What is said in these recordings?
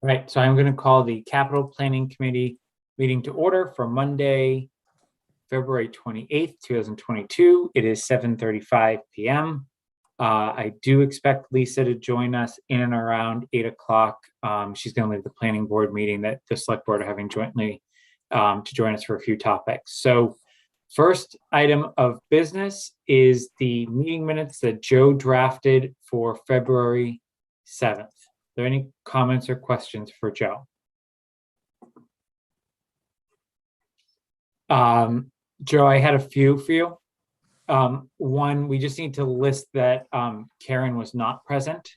Right, so I'm going to call the Capital Planning Committee meeting to order for Monday, February 28th, 2022. It is 7:35 p.m. I do expect Lisa to join us in and around 8 o'clock. She's going to lead the planning board meeting that the select board are having jointly to join us for a few topics. So first item of business is the meeting minutes that Joe drafted for February 7th. Are there any comments or questions for Joe? Joe, I had a few for you. One, we just need to list that Karen was not present.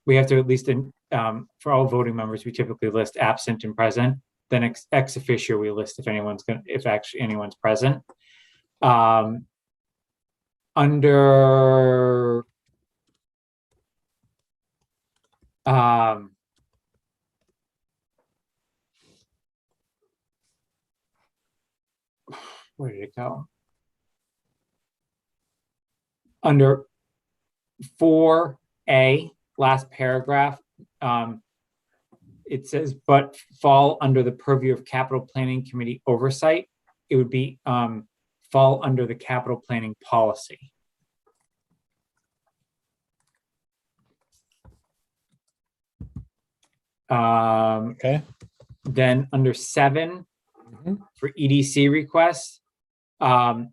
We have to at least, for all voting members, we typically list absent and present. Then ex officio, we list if actually anyone's present. Under where did it go? Under 4A, last paragraph, it says, but fall under the purview of Capital Planning Committee oversight. It would be fall under the capital planning policy. Okay. Then under 7, for EDC requests, I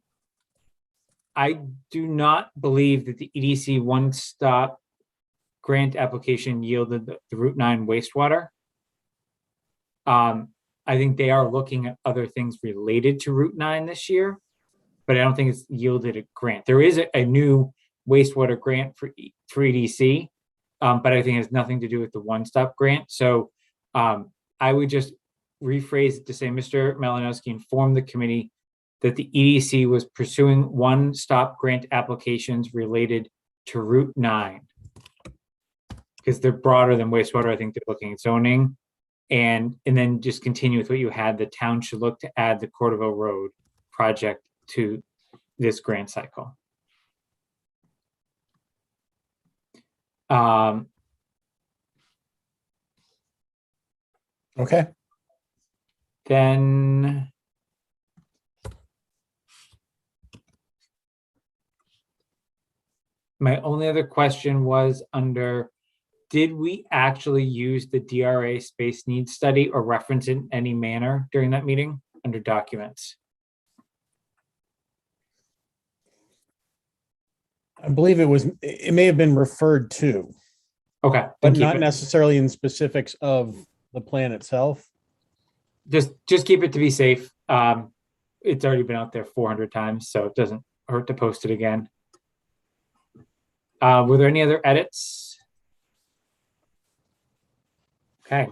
do not believe that the EDC one-stop grant application yielded the Route 9 wastewater. I think they are looking at other things related to Route 9 this year, but I don't think it's yielded a grant. There is a new wastewater grant for EDC, but I think it has nothing to do with the one-stop grant. So I would just rephrase it to say, Mr. Malinowski informed the committee that the EDC was pursuing one-stop grant applications related to Route 9. Because they're broader than wastewater. I think they're looking at zoning. And then just continue with what you had. The town should look to add the Cordova Road project to this grant cycle. Okay. Then my only other question was under, did we actually use the DRA space needs study or reference it in any manner during that meeting under documents? I believe it may have been referred to, Okay. but not necessarily in specifics of the plan itself. Just keep it to be safe. It's already been out there 400 times, so it doesn't hurt to post it again. Were there any other edits? Okay.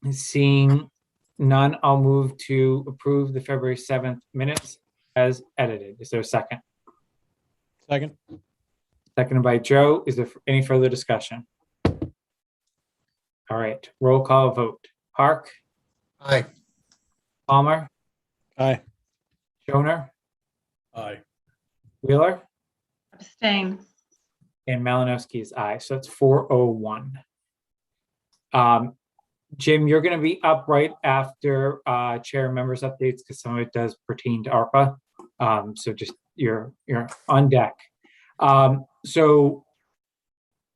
Seeing none, I'll move to approve the February 7th minutes as edited. Is there a second? Second. Seconded by Joe. Is there any further discussion? All right. Roll call vote. Park. Aye. Palmer. Aye. Joner. Aye. Wheeler. Abstain. And Malinowski is aye. So it's 401. Jim, you're going to be up right after chair members updates because some of it does pertain to ARPA. So just you're on deck. So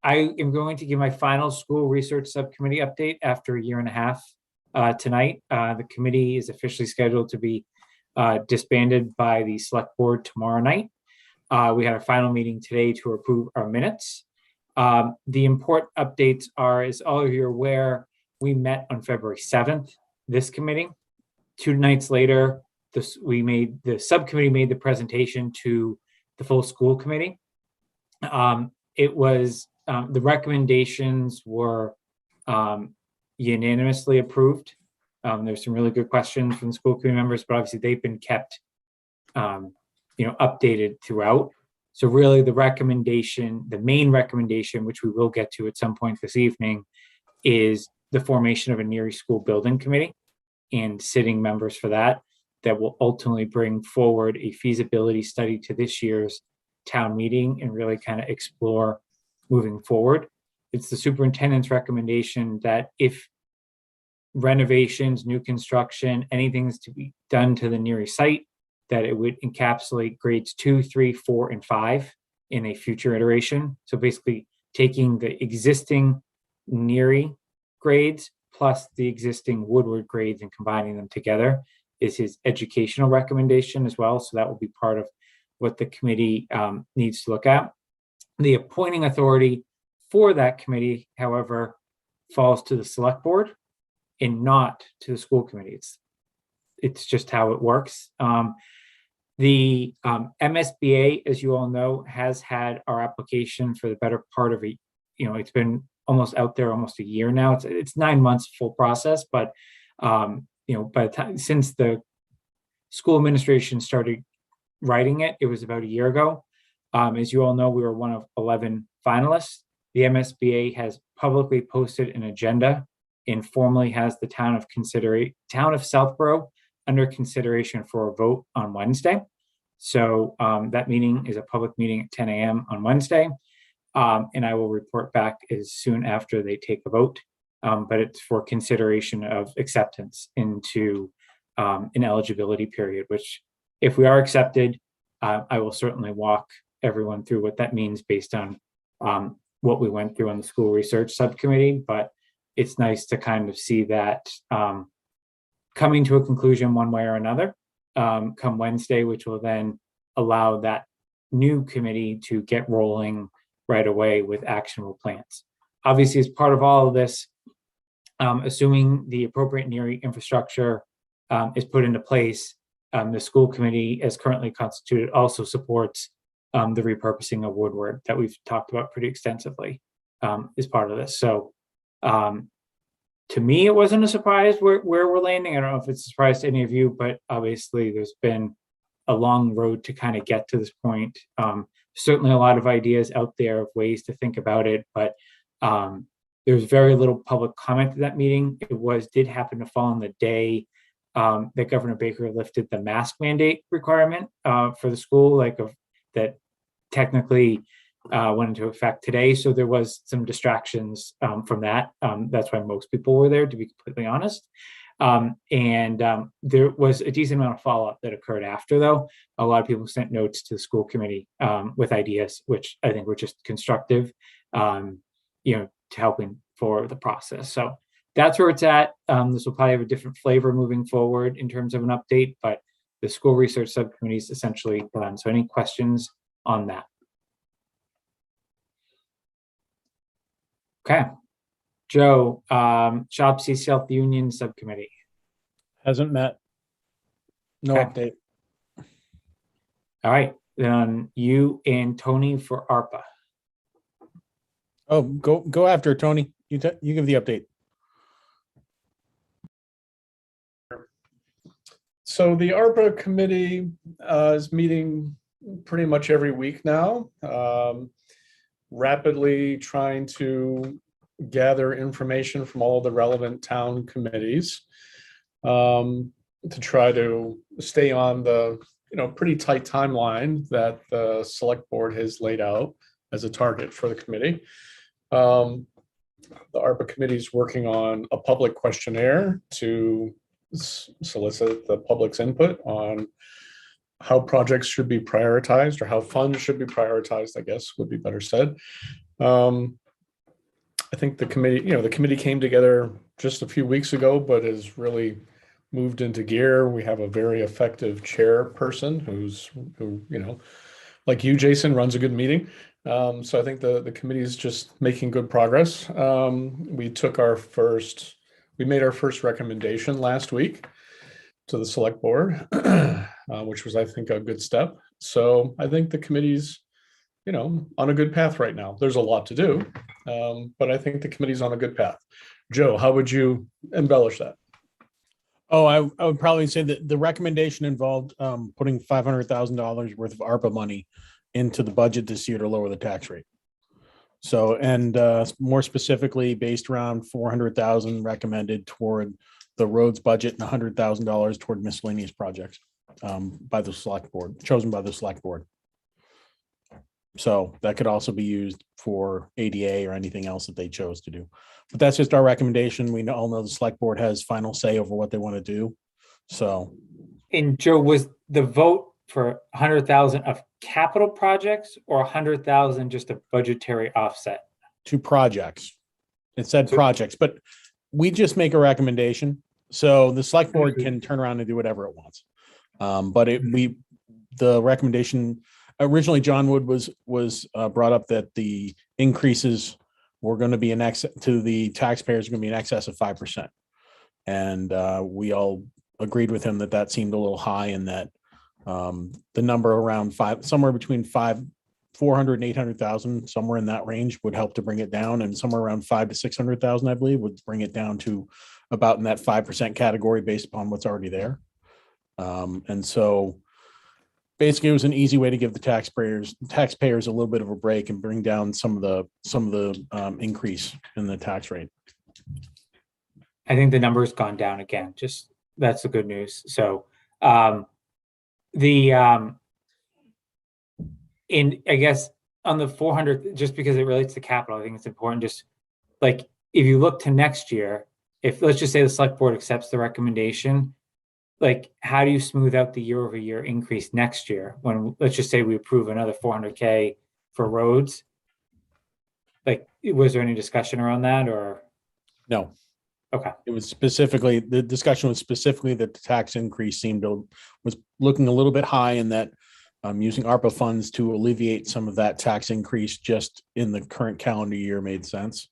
I am going to give my final school research subcommittee update after a year and a half tonight. The committee is officially scheduled to be disbanded by the select board tomorrow night. We had our final meeting today to approve our minutes. The important updates are, as all of you are aware, we met on February 7th, this committee. 2 nights later, the subcommittee made the presentation to the full school committee. It was, the recommendations were unanimously approved. There's some really good questions from the school committee members, but obviously they've been kept updated throughout. So really the main recommendation, which we will get to at some point this evening, is the formation of a Neary School Building Committee and sitting members for that will ultimately bring forward a feasibility study to this year's town meeting and really kind of explore moving forward. it's the superintendent's recommendation that if renovations, new construction, anything's to be done to the Neary site, that it would encapsulate grades 2, 3, 4, and 5 in a future iteration. So basically taking the existing Neary grades plus the existing Woodward grades and combining them together is his educational recommendation as well. So that will be part of what the committee needs to look at. The appointing authority for that committee, however, falls to the select board and not to the school committee. It's just how it works. The MSBA, as you all know, has had our application for the better part of it's been almost out there almost a year now. It's 9 months full process, but by the time since the school administration started writing it, it was about a year ago. As you all know, we were one of 11 finalists. The MSBA has publicly posted an agenda and formally has the town of Southborough under consideration for a vote on Wednesday. So that meeting is a public meeting at 10 a.m. on Wednesday. And I will report back as soon after they take a vote. But it's for consideration of acceptance into an eligibility period, which if we are accepted, I will certainly walk everyone through what that means based on what we went through on the school research subcommittee. But it's nice to kind of see that coming to a conclusion one way or another come Wednesday, which will then allow that new committee to get rolling right away with actionable plans. Obviously, as part of all of this, assuming the appropriate Neary infrastructure is put into place, the school committee, as currently constituted, also supports the repurposing of Woodward that we've talked about pretty extensively as part of this. So to me, it wasn't a surprise where we're landing. I don't know if it's a surprise to any of you, but obviously there's been a long road to kind of get to this point. Certainly a lot of ideas out there of ways to think about it, but there's very little public comment at that meeting. It did happen to fall on the day that Governor Baker lifted the mask mandate requirement for the school, that technically went into effect today. So there was some distractions from that. That's why most people were there, to be completely honest. And there was a decent amount of follow-up that occurred after, though. A lot of people sent notes to the school committee with ideas, which I think were just constructive, to helping for the process. So that's where it's at. This will probably have a different flavor moving forward in terms of an update, but the school research subcommittee is essentially done. So any questions on that? Okay. Joe, Shopsy South Union Subcommittee. Hasn't met. No Okay. update. All right. Then you and Tony for ARPA. Oh, go after it, Tony. You give the update. So the ARPA committee is meeting pretty much every week now, rapidly trying to gather information from all the relevant town committees to try to stay on the pretty tight timeline that the select board has laid out as a target for the committee. The ARPA committee is working on a public questionnaire to solicit the public's input on how projects should be prioritized, or how funds should be prioritized, I guess would be better said. I think the committee came together just a few weeks ago, but has really moved into gear. We have a very effective chairperson who like you, Jason, runs a good meeting. So I think the committee is just making good progress. We made our first recommendation last week to the select board, which was, I think, a good step. So I think the committee's, on a good path right now. There's a lot to do, but I think the committee's on a good path. Joe, how would you embellish that? Oh, I would probably say that the recommendation involved putting $500,000 worth of ARPA money into the budget this year to lower the tax rate. So, and more specifically, based around 400,000 recommended toward the roads budget and $100,000 toward miscellaneous projects by the select board, chosen by the select board. So that could also be used for ADA or anything else that they chose to do. But that's just our recommendation. We all know the select board has final say over what they want to do. So And Joe, was the vote for 100,000 of capital projects or 100,000 just a budgetary offset? 2 projects. It said So- projects, but we just make a recommendation. So the select board can turn around and do whatever it wants. But the recommendation originally, John Wood was brought up that the increases were going to be in excess to the taxpayers, going to be in excess of 5%. And we all agreed with him that that seemed a little high, and that the number around somewhere between 400 and 800,000, somewhere in that range would help to bring it down, and somewhere around 500 to 600,000, I believe, would bring it down to about in that 5% category based upon what's already there. And so basically it was an easy way to give the taxpayers a little bit of a break and bring down some of the increase in the tax rate. I think the number's gone down again. Just that's the good news. So in I guess on the 400, just because it relates to capital, I think it's important. Just like if you look to next year, if let's just say the select board accepts the recommendation, like how do you smooth out the year-over-year increase next year when let's just say we approve another 400K for roads? Like, was there any discussion around that or? No. Okay. It was specifically, the discussion was specifically that the tax increase was looking a little bit high, and that using ARPA funds to alleviate some of that tax increase just in the current calendar year made sense.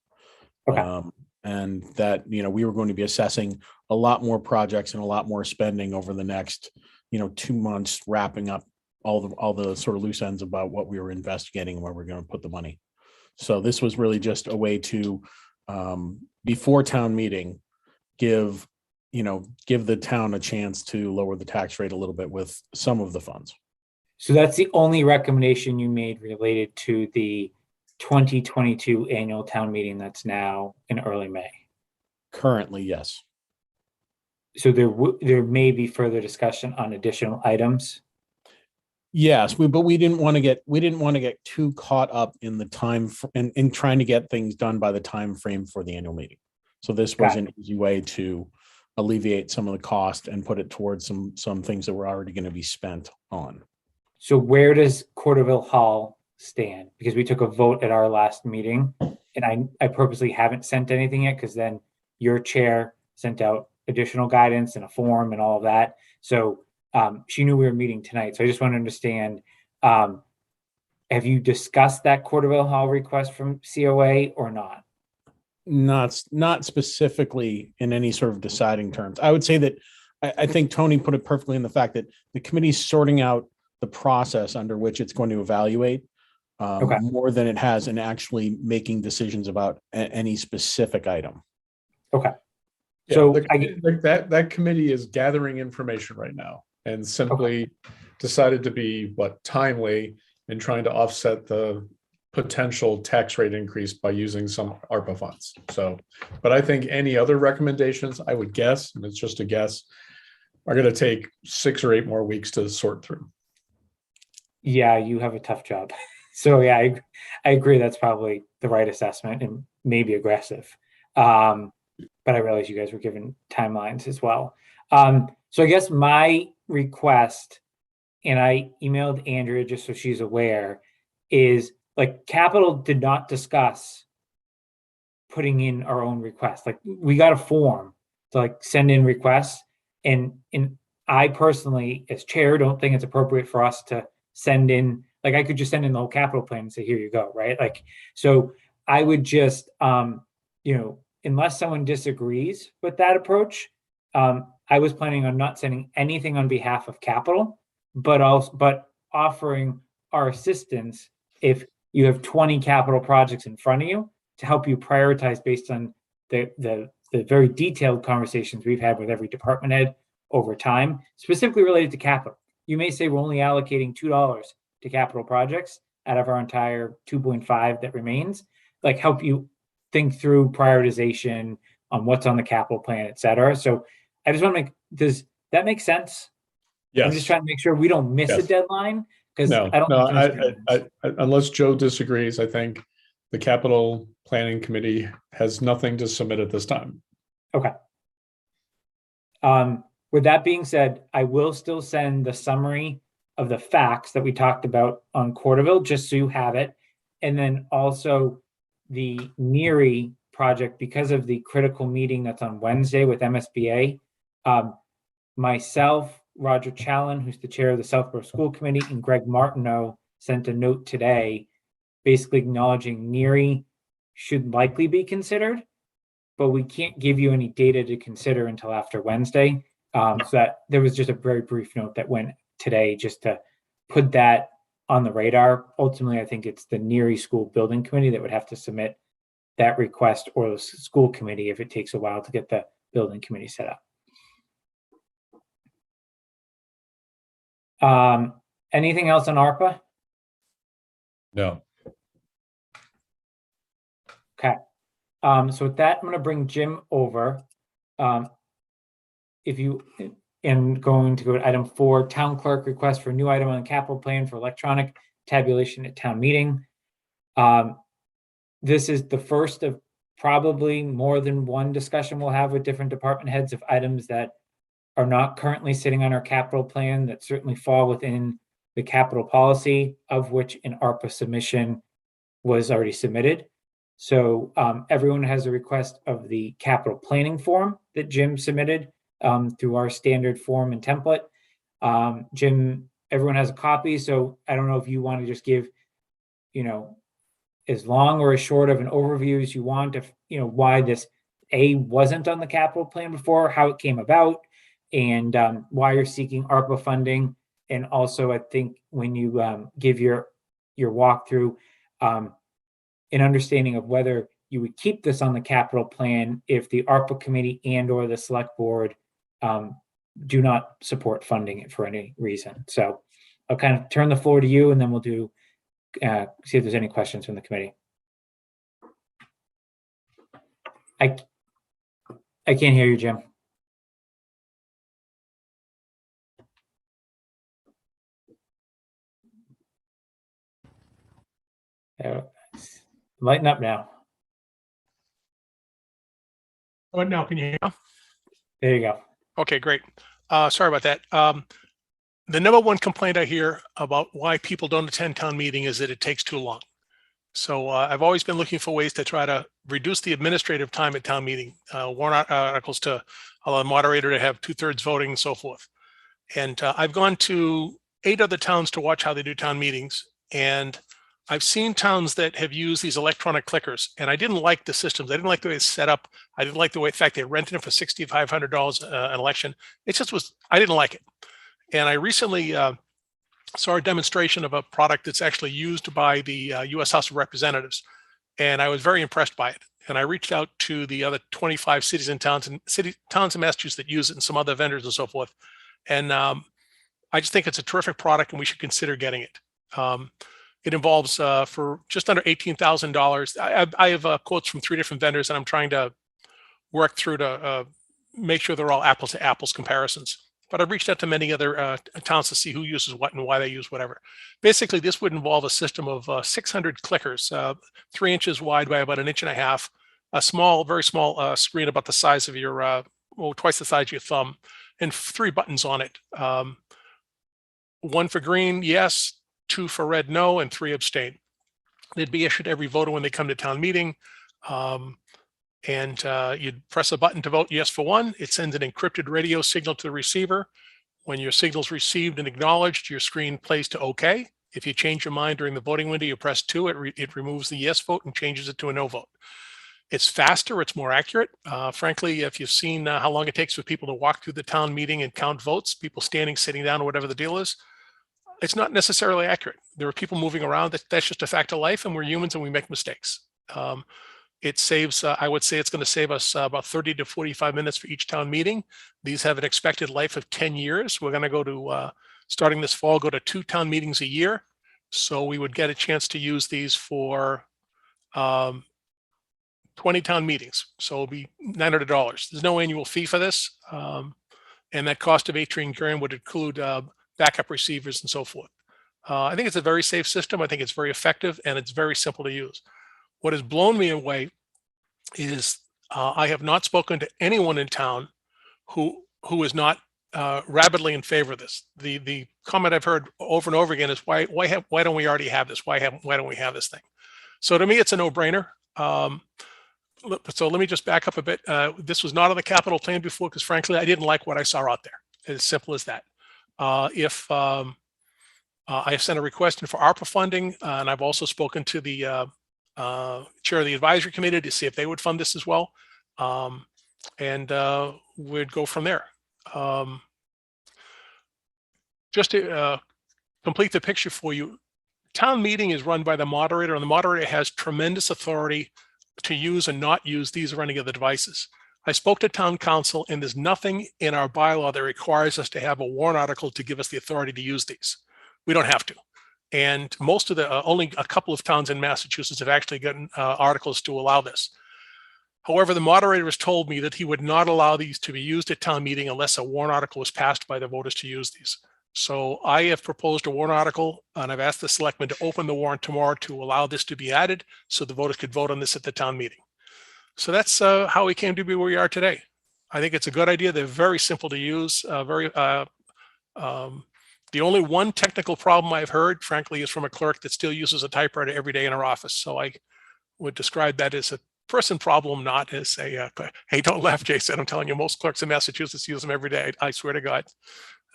Okay. And that, we were going to be assessing a lot more projects and a lot more spending over the next, 2 months, wrapping up all the sort of loose ends about what we were investigating and where we're going to put the money. So this was really just a way to, before town meeting, give the town a chance to lower the tax rate a little bit with some of the funds. So that's the only recommendation you made related to the 2022 annual town meeting that's now in early May. Currently, yes. So there may be further discussion on additional items. Yes, but we didn't want to get too caught up in the time in trying to get things done by the time frame for the annual meeting. So this was an easy way to alleviate some of the cost and put it towards some things that were already going to be spent on. So where does Corderville Hall stand? Because we took a vote at our last meeting, and I purposely haven't sent anything yet because then your chair sent out additional guidance and a form and all of that. So she knew we were meeting tonight. So I just want to understand, have you discussed that Corderville Hall request from COA or not? Not specifically in any sort of deciding terms. I would say that I think Tony put it perfectly in the fact that the committee's sorting out the process under which it's going to evaluate more than it has in actually making decisions about any specific item. Okay. Yeah, So that committee is gathering information right now and simply decided to be timely in trying to offset the potential tax rate increase by using some ARPA funds. So, but I think any other recommendations, I would guess, and it's just a guess, are going to take 6 or 8 more weeks to sort through. Yeah, you have a tough job. So yeah, I agree that's probably the right assessment and maybe aggressive. But I realize you guys were given timelines as well. So I guess my request, and I emailed Andrea just so she's aware, is like capital did not discuss putting in our own request. Like we got a form to send in requests, and I personally, as chair, don't think it's appropriate for us to send in, I could just send in the whole capital plan and say, here you go, right? So I would just, unless someone disagrees with that approach, I was planning on not sending anything on behalf of capital, but offering our assistance if you have 20 capital projects in front of you to help you prioritize based on the very detailed conversations we've had with every department head over time, specifically related to capital. You may say we're only allocating $2 to capital projects out of our entire 2.5 that remains, help you think through prioritization on what's on the capital plan, et cetera. So I just want to does that make sense? Yes. I'm just trying to make sure we don't miss a deadline Because No, I don't. no, think there's reasons. unless Joe disagrees, I think the capital planning committee has nothing to submit at this time. Okay. With that being said, I will still send the summary of the facts that we talked about on Corderville, just so you have it. And then also the NERI project, because of the critical meeting that's on Wednesday with MSBA. Myself, Roger Challen, who's the chair of the Southborough School Committee, and Greg Martineau sent a note today, basically acknowledging NERI should likely be considered, but we can't give you any data to consider until after Wednesday. So that there was just a very brief note that went today just to put that on the radar. Ultimately, I think it's the NERI School Building Committee that would have to submit that request, or the school committee if it takes a while to get the building committee set up. Anything else on ARPA? No. Okay. So with that, I'm going to bring Jim over. If you am going to go to item 4, town clerk request for a new item on the capital plan for electronic tabulation at town meeting. This is the first of probably more than one discussion we'll have with different department heads of items that are not currently sitting on our capital plan that certainly fall within the capital policy, of which an ARPA submission was already submitted. So everyone has a request of the capital planning form that Jim submitted through our standard form and template. Jim, everyone has a copy, so I don't know if you want to just give, as long or as short of an overview as you want of, why this wasn't on the capital plan before, how it came about, and why you're seeking ARPA funding. And also, I think when you give your walkthrough, an understanding of whether you would keep this on the capital plan if the ARPA committee and or the select board do not support funding it for any reason. So I'll kind of turn the floor to you, and then we'll do see if there's any questions from the committee. I can't hear you, Jim. Lighten up now. What now? Can you hear me? There you go. Okay, great. Sorry about that. The number one complaint I hear about why people don't attend town meeting is that it takes too long. So I've always been looking for ways to try to reduce the administrative time at town meeting, warrant articles to allow the moderator to have 2/3 voting and so forth. And I've gone to 8 other towns to watch how they do town meetings. And I've seen towns that have used these electronic clickers, and I didn't like the systems. I didn't like the way it's set up. I didn't like the way, in fact, they rented it for $6,500 an election. It just was, I didn't like it. And I recently saw a demonstration of a product that's actually used by the U.S. House of Representatives, and I was very impressed by it. And I reached out to the other 25 cities and towns in Massachusetts that use it, and some other vendors and so forth. And I just think it's a terrific product, and we should consider getting it. It involves for just under $18,000. I have quotes from 3 different vendors, and I'm trying to work through to make sure they're all apples to apples comparisons. But I've reached out to many other towns to see who uses what and why they use whatever. Basically, this would involve a system of 600 clickers, 3 inches wide by about 1.5 inches, a small, very small screen about the size of your, well, twice the size of your thumb, and 3 buttons on it. 1 for green, yes, 2 for red, no, and 3 abstain. They'd be issued to every voter when they come to town meeting. And you'd press a button to vote yes for 1. It sends an encrypted radio signal to the receiver. When your signal's received and acknowledged, your screen plays to OK. If you change your mind during the voting window, you press 2. It removes the yes vote and changes it to a no vote. It's faster. It's more accurate. Frankly, if you've seen how long it takes for people to walk through the town meeting and count votes, people standing, sitting down, or whatever the deal is, it's not necessarily accurate. There are people moving around. That's just a fact of life, and we're humans and we make mistakes. It saves, I would say it's going to save us about 30 to 45 minutes for each town meeting. These have an expected life of 10 years. We're going to go to, starting this fall, go to 2 town meetings a year. So we would get a chance to use these for 20 town meetings. So it'll be $900. There's no annual fee for this. And that cost of $18,000 would include backup receivers and so forth. I think it's a very safe system. I think it's very effective and it's very simple to use. What has blown me away is I have not spoken to anyone in town who is not rabidly in favor of this. The comment I've heard over and over again is why don't we already have this? Why don't we have this thing? So to me, it's a no-brainer. So let me just back up a bit. This was not on the capital plan before because frankly, I didn't like what I saw out there. As simple as that. I have sent a request in for ARPA funding, and I've also spoken to the chair of the advisory committee to see if they would fund this as well. And we'd go from there. Just to complete the picture for you, town meeting is run by the moderator, and the moderator has tremendous authority to use and not use these or any of the devices. I spoke to town council, and there's nothing in our bylaw that requires us to have a warrant article to give us the authority to use these. We don't have to. And most of the, only a couple of towns in Massachusetts have actually gotten articles to allow this. However, the moderator has told me that he would not allow these to be used at town meeting unless a warrant article was passed by the voters to use these. So I have proposed a warrant article, and I've asked the selectmen to open the warrant tomorrow to allow this to be added so the voters could vote on this at the town meeting. So that's how we came to be where we are today. I think it's a good idea. They're very simple to use. The only one technical problem I've heard, frankly, is from a clerk that still uses a typewriter every day in her office. So I would describe that as a person problem, not as a, hey, don't laugh, Jason. I'm telling you, most clerks in Massachusetts use them every day. I swear to God.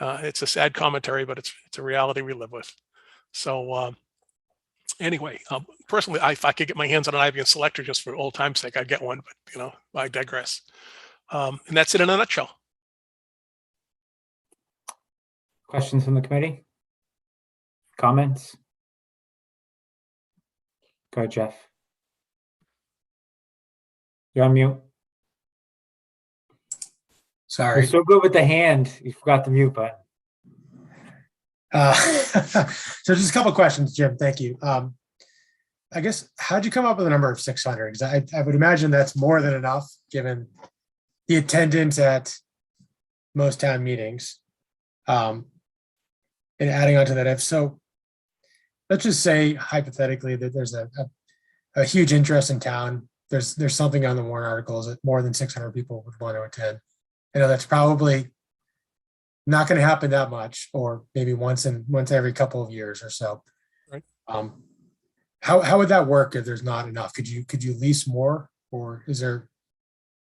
It's a sad commentary, but it's a reality we live with. So anyway, personally, if I could get my hands on an IBM selector just for old time's sake, I'd get one, but I digress. And that's it in a nutshell. Questions from the committee? Comments? Go ahead, Jeff. You're on mute. Sorry. You're so good with the hand, you forgot the mute button. So just a couple of questions, Jim. Thank you. I guess, how'd you come up with the number of 600? Because I would imagine that's more than enough given the attendance at most town meetings. And adding on to that, if so, let's just say hypothetically that there's a huge interest in town. There's something on the warrant articles that more than 600 people would want to attend. I know that's probably not going to happen that much, or maybe once every couple of years or so. Right. How would that work if there's not enough? Could you lease more, or is there?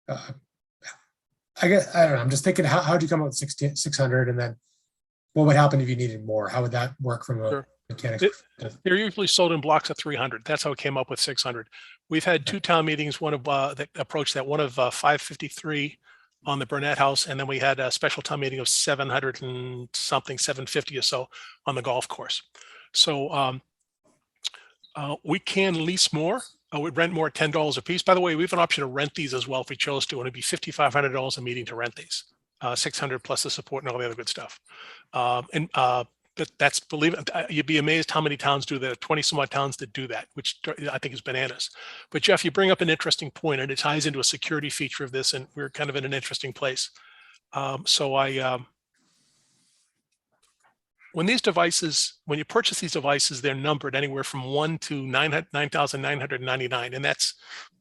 I guess I don't know. I'm just thinking, how'd you come up with 600, and then what would happen if you needed more? How would that work from a mechanics perspective? They're usually sold in blocks of 300. That's how it came up with 600. We've had two town meetings, one of that approached that, one of 553 on the Burnett House, and then we had a special town meeting of 700 and something, 750 or so on the golf course. So we can lease more. We'd rent more at $10 a piece. By the way, we have an option to rent these as well if we chose to, and it'd be $5,500 a meeting to rent these. 600 plus the support and all the other good stuff. But that's, believe it, you'd be amazed how many towns do that. 20 some odd towns that do that, which I think is bananas. But Jeff, you bring up an interesting point, and it ties into a security feature of this, and we're kind of in an interesting place. When these devices, when you purchase these devices, they're numbered anywhere from 1 to 9,999, and that's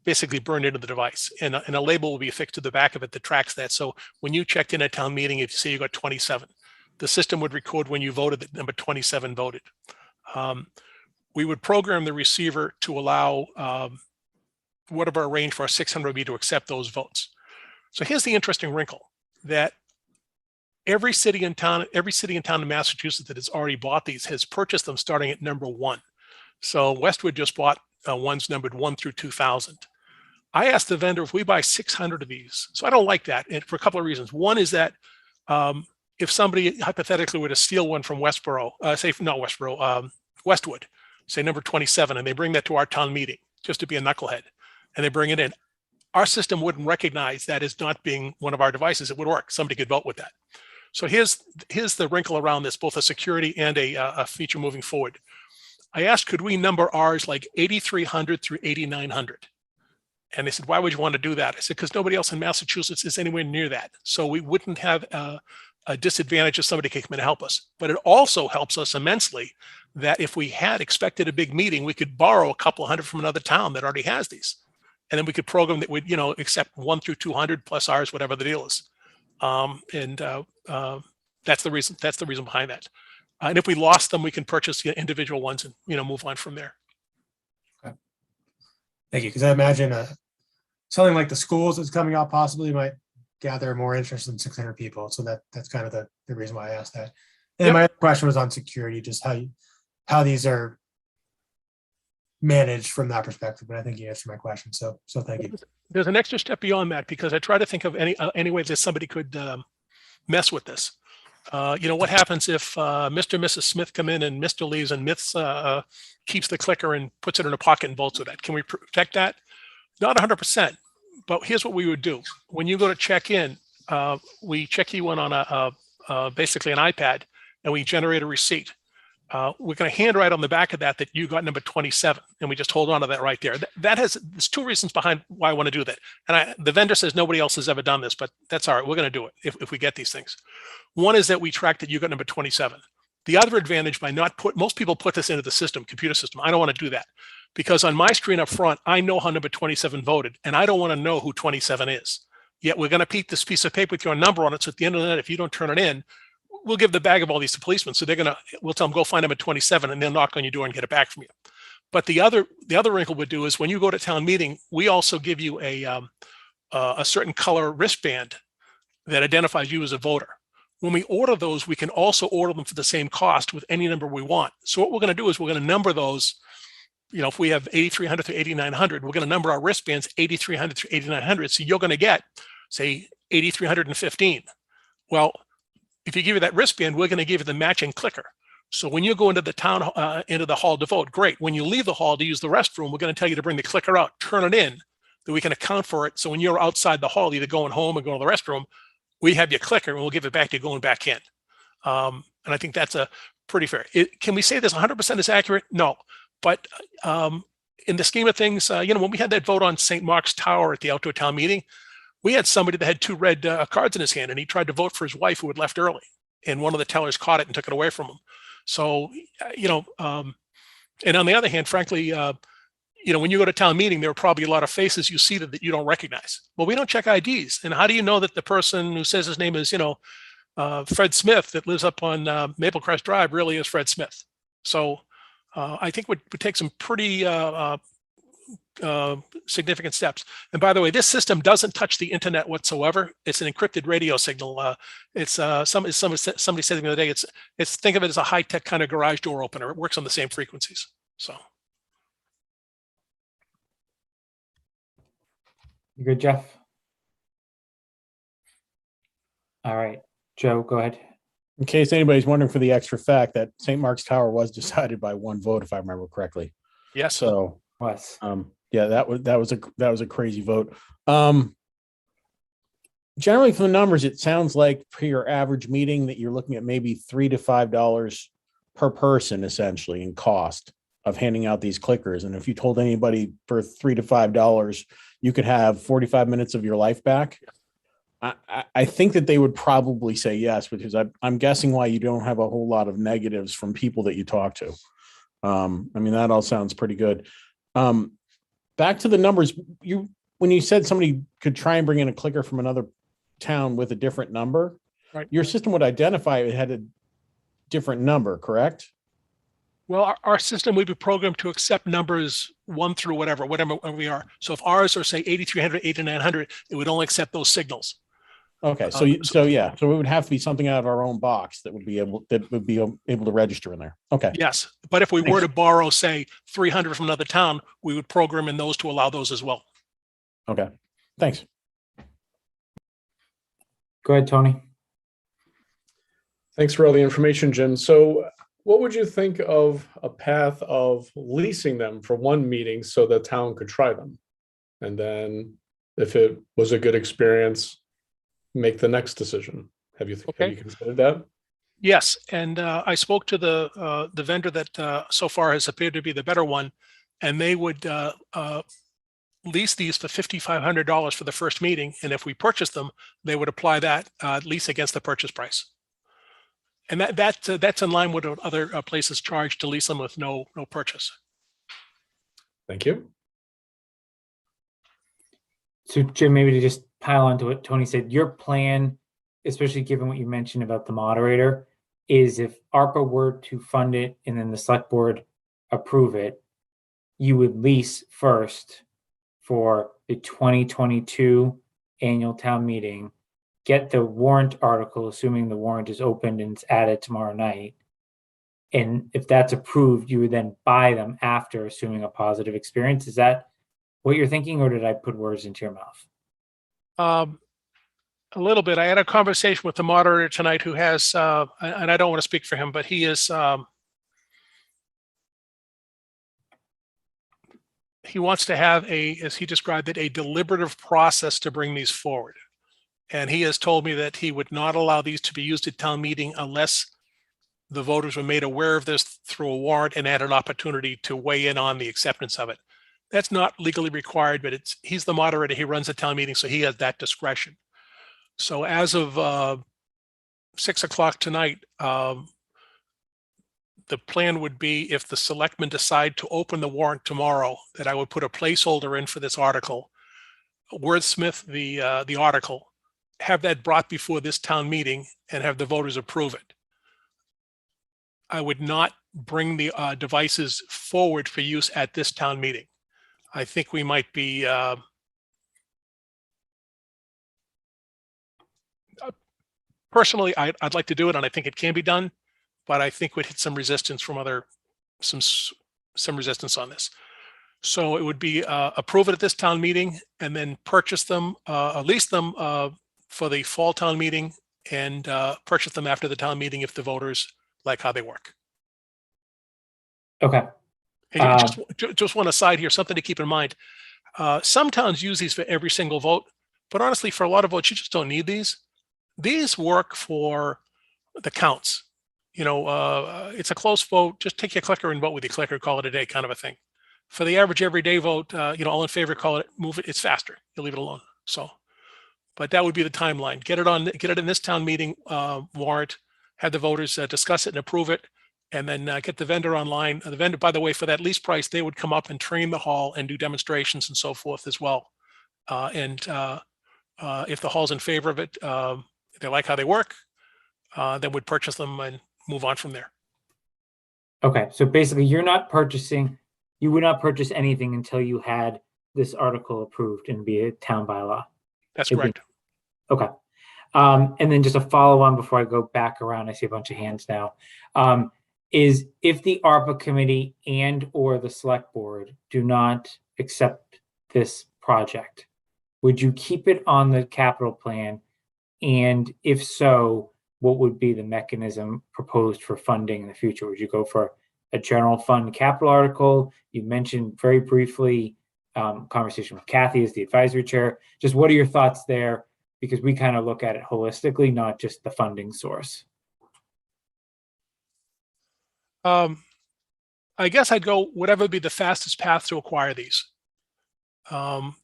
basically burned into the device. And a label will be affixed to the back of it that tracks that. So when you checked in at town meeting, if you say you got 27, the system would record when you voted that number 27 voted. We would program the receiver to allow whatever arranged for our 600 be to accept those votes. So here's the interesting wrinkle, that every city in town in Massachusetts that has already bought these has purchased them starting at number 1. So Westwood just bought ones numbered 1 through 2000. I asked the vendor if we buy 600 of these. So I don't like that, and for a couple of reasons. One is that if somebody hypothetically were to steal one from Westboro, Westwood, say number 27, and they bring that to our town meeting just to be a knucklehead, and they bring it in, our system wouldn't recognize that as not being one of our devices. It would work. Somebody could vote with that. So here's the wrinkle around this, both a security and a feature moving forward. I asked, could we number ours like 8,300 through 8,900? And they said, why would you want to do that? I said, because nobody else in Massachusetts is anywhere near that. So we wouldn't have a disadvantage if somebody can come in and help us. But it also helps us immensely that if we had expected a big meeting, we could borrow a couple hundred from another town that already has these. And then we could program that would, accept 1 through 200 plus ours, whatever the deal is. That's the reason behind that. And if we lost them, we can purchase individual ones and, move on from there. Thank you. Because I imagine something like the schools that's coming out possibly might gather more interest than 600 people. So that's kind of the reason why I asked that. And Yep. my other question was on security, just how these are managed from that perspective. But I think you answered my question. So thank you. There's an extra step beyond that, because I try to think of any way that somebody could mess with this. What happens if Mr. and Mrs. Smith come in and Mr. leaves and Mrs. Keeps the clicker and puts it in a pocket and bolts with that? Can we protect that? Not 100%, but here's what we would do. When you go to check in, we check you in on basically an iPad, and we generate a receipt. We're going to handwrite on the back of that you got number 27, and we just hold on to that right there. There's 2 reasons behind why I want to do that. And the vendor says nobody else has ever done this, but that's all right. We're going to do it if we get these things. One is that we track that you got number 27. The other advantage by most people put this into the computer system. I don't want to do that, because on my screen up front, I know how number 27 voted, and I don't want to know who 27 is. Yet we're going to keep this piece of paper with your number on it. So at the end of the night, if you don't turn it in, we'll give the bag of all these to policemen. So we'll tell them, go find them at 27, and they'll knock on your door and get it back from you. But the other wrinkle we'd do is when you go to town meeting, we also give you a certain color wristband that identifies you as a voter. When we order those, we can also order them for the same cost with any number we want. So what we're going to do is we're going to number those. If we have 8,300 through 8,900, we're going to number our wristbands 8,300 through 8,900. So you're going to get, say, 8,315. Well, if you give you that wristband, we're going to give you the matching clicker. So when you go into the into the hall to vote, great. When you leave the hall to use the restroom, we're going to tell you to bring the clicker out, turn it in, that we can account for it. So when you're outside the hall, either going home or going to the restroom, we have your clicker and we'll give it back to you going back in. And I think that's a pretty fair. Can we say this 100% is accurate? No. But in the scheme of things, when we had that vote on St. Mark's Tower at the outdoor town meeting, we had somebody that had 2 red cards in his hand, and he tried to vote for his wife who had left early. And one of the tellers caught it and took it away from him. So, and on the other hand, frankly, when you go to town meeting, there are probably a lot of faces you see that you don't recognize. Well, we don't check IDs. And how do you know that the person who says his name is, Fred Smith that lives up on Maple Crest Drive really is Fred Smith? So I think would take some pretty significant steps. And by the way, this system doesn't touch the internet whatsoever. It's an encrypted radio signal. Somebody said the other day, it's think of it as a high-tech kind of garage door opener. It works on the same frequencies. So. You good, Jeff? All right, Joe, go ahead. In case anybody's wondering, for the extra fact, that St. Mark's Tower was decided by 1 vote, if I remember correctly. Yes. So, Was. yeah, that was a crazy vote. Generally, from the numbers, it sounds like for your average meeting that you're looking at maybe $3 to $5 per person, essentially, in cost of handing out these clickers. And if you told anybody for $3 to $5, you could have 45 minutes of your life back, I think that they would probably say yes, because I'm guessing why you don't have a whole lot of negatives from people that you talk to. That all sounds pretty good. Back to the numbers, when you said somebody could try and bring in a clicker from another town with a different number, right, your system would identify it had a different number, correct? Well, our system would be programmed to accept numbers 1 through whatever we are. So if ours are, say, 8,300, 8,900, it would only accept those signals. Okay, so it would have to be something out of our own box that would be able to register in there. Okay. Yes, but if we were to borrow, say, 300 from another town, we would program in those to allow those as well. Okay, thanks. Go ahead, Tony. Thanks for all the information, Jim. So what would you think of a path of leasing them for 1 meeting so the town could try them? And then if it was a good experience, make the next decision. Have you considered that? Yes, and I spoke to the vendor that so far has appeared to be the better one, and they would lease these for $5,500 for the first meeting. And if we purchase them, they would apply that lease against the purchase price. And that's in line with what other places charge to lease them with no purchase. Thank you. So Jim, maybe to just pile on to what Tony said, your plan, especially given what you mentioned about the moderator, is if ARPA were to fund it and then the select board approve it, you would lease first for the 2022 annual town meeting, get the warrant article, assuming the warrant is opened and it's added tomorrow night. And if that's approved, you would then buy them after, assuming a positive experience. Is that what you're thinking, or did I put words into your mouth? A little bit. I had a conversation with the moderator tonight who has, and I don't want to speak for him, but he is, he wants to have as he described it, a deliberative process to bring these forward. And he has told me that he would not allow these to be used at town meeting unless the voters were made aware of this through a warrant and had an opportunity to weigh in on the acceptance of it. That's not legally required, but he's the moderator. He runs the town meeting, so he has that discretion. So as of 6 o'clock tonight, the plan would be, if the selectmen decide to open the warrant tomorrow, that I would put a placeholder in for this article, wordsmith the article, have that brought before this town meeting, and have the voters approve it. I would not bring the devices forward for use at this town meeting. I think we might be personally, I'd like to do it, and I think it can be done, but I think we'd hit some resistance from some resistance on this. So it would be approve it at this town meeting, and then purchase them, lease them for the fall town meeting, and purchase them after the town meeting if the voters like how they work. Okay. Hey, just one aside here, something to keep in mind. Some towns use these for every single vote, but honestly, for a lot of votes, you just don't need these. These work for the counts. You know, it's a close vote. Just take your clicker and vote with your clicker, call it a day, kind of a thing. For the average everyday vote, you know, all in favor, call it, move it. It's faster. You leave it alone. So, but that would be the timeline. Get it in this town meeting warrant. Have the voters discuss it and approve it, and then get the vendor online. The vendor, by the way, for that lease price, they would come up and train the hall and do demonstrations and so forth as well. If the hall's in favor of it, they like how they work, then would purchase them and move on from there. Okay, so basically you would not purchase anything until you had this article approved and be a town bylaw. That's correct. Okay. And then just a follow on before I go back around, I see a bunch of hands now, is if the ARPA committee and or the select board do not accept this project, would you keep it on the capital plan? And if so, what would be the mechanism proposed for funding in the future? Would you go for a general fund capital article? You mentioned very briefly conversation with Kathy as the advisory chair. Just what are your thoughts there? Because we kind of look at it holistically, not just the funding source. I guess I'd go whatever would be the fastest path to acquire these. You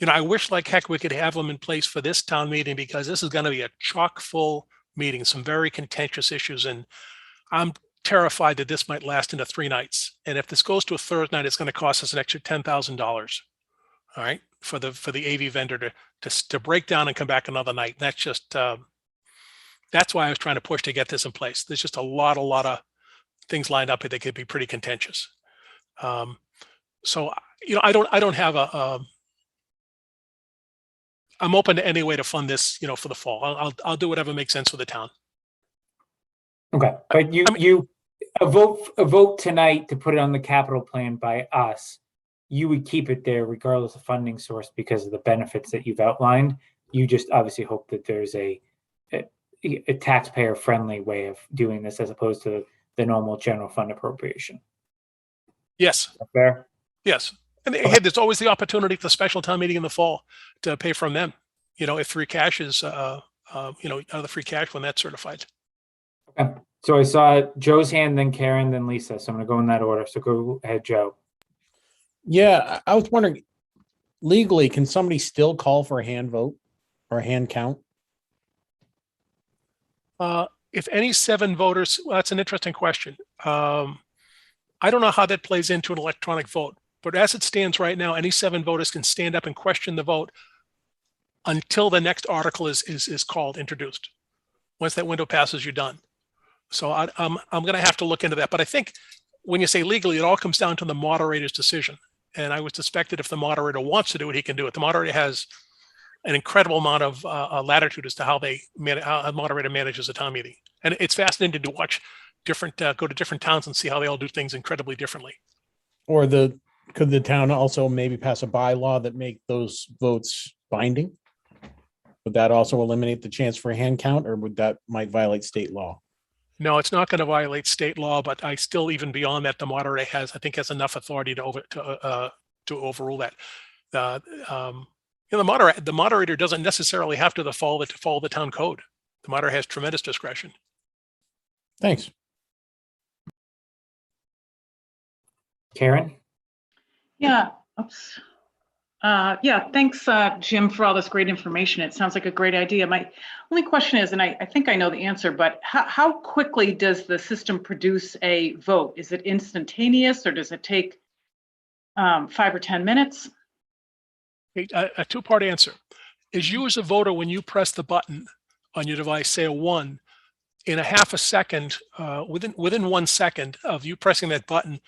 know, I wish like heck we could have them in place for this town meeting, because this is going to be a chock full meeting, some very contentious issues. And I'm terrified that this might last into 3 nights. And if this goes to a third night, it's going to cost us an extra $10,000. All right. For the AV vendor to break down and come back another night. That's just, that's why I was trying to push to get this in place. There's just a lot of things lined up that could be pretty contentious. So, you know, I don't have I'm open to any way to fund this, you know, for the fall. I'll do whatever makes sense for the town. Okay, but a vote tonight to put it on the capital plan by us, you would keep it there regardless of funding source because of the benefits that you've outlined. You just obviously hope that there's a taxpayer friendly way of doing this as opposed to the normal general fund appropriation. Yes. Is that fair? Yes. And hey, there's always the opportunity for the special town meeting in the fall to pay from them, you know, if free cash is, you know, out of the free cash when that's certified. Okay. So I saw Joe's hand, then Karen, then Lisa. So I'm going to go in that order. So go ahead, Joe. Yeah, I was wondering, legally, can somebody still call for a hand vote or a hand count? If any 7 voters, well, that's an interesting question. I don't know how that plays into an electronic vote, but as it stands right now, any 7 voters can stand up and question the vote until the next article is called, introduced. Once that window passes, you're done. So I'm going to have to look into that. But I think when you say legally, it all comes down to the moderator's decision. And I would suspect that if the moderator wants to do it, he can do it. The moderator has an incredible amount of latitude as to how how a moderator manages a town meeting. And it's fascinating to watch go to different towns and see how they all do things incredibly differently. Or could the town also maybe pass a bylaw that make those votes binding? Would that also eliminate the chance for a hand count, or would that might violate state law? No, it's not going to violate state law, but I still, even beyond that, the moderator I think has enough authority to overrule that. The moderator doesn't necessarily have to follow the town code. The moderator has tremendous discretion. Thanks. Karen? Yeah. Oops. Yeah, thanks, Jim, for all this great information. It sounds like a great idea. My only question is, and I think I know the answer, but how quickly does the system produce a vote? Is it instantaneous, or does it take 5 or 10 minutes? A two-part answer. As you as a voter, when you press the button on your device, say a 1, in a half a second, within 1 second of you pressing that button,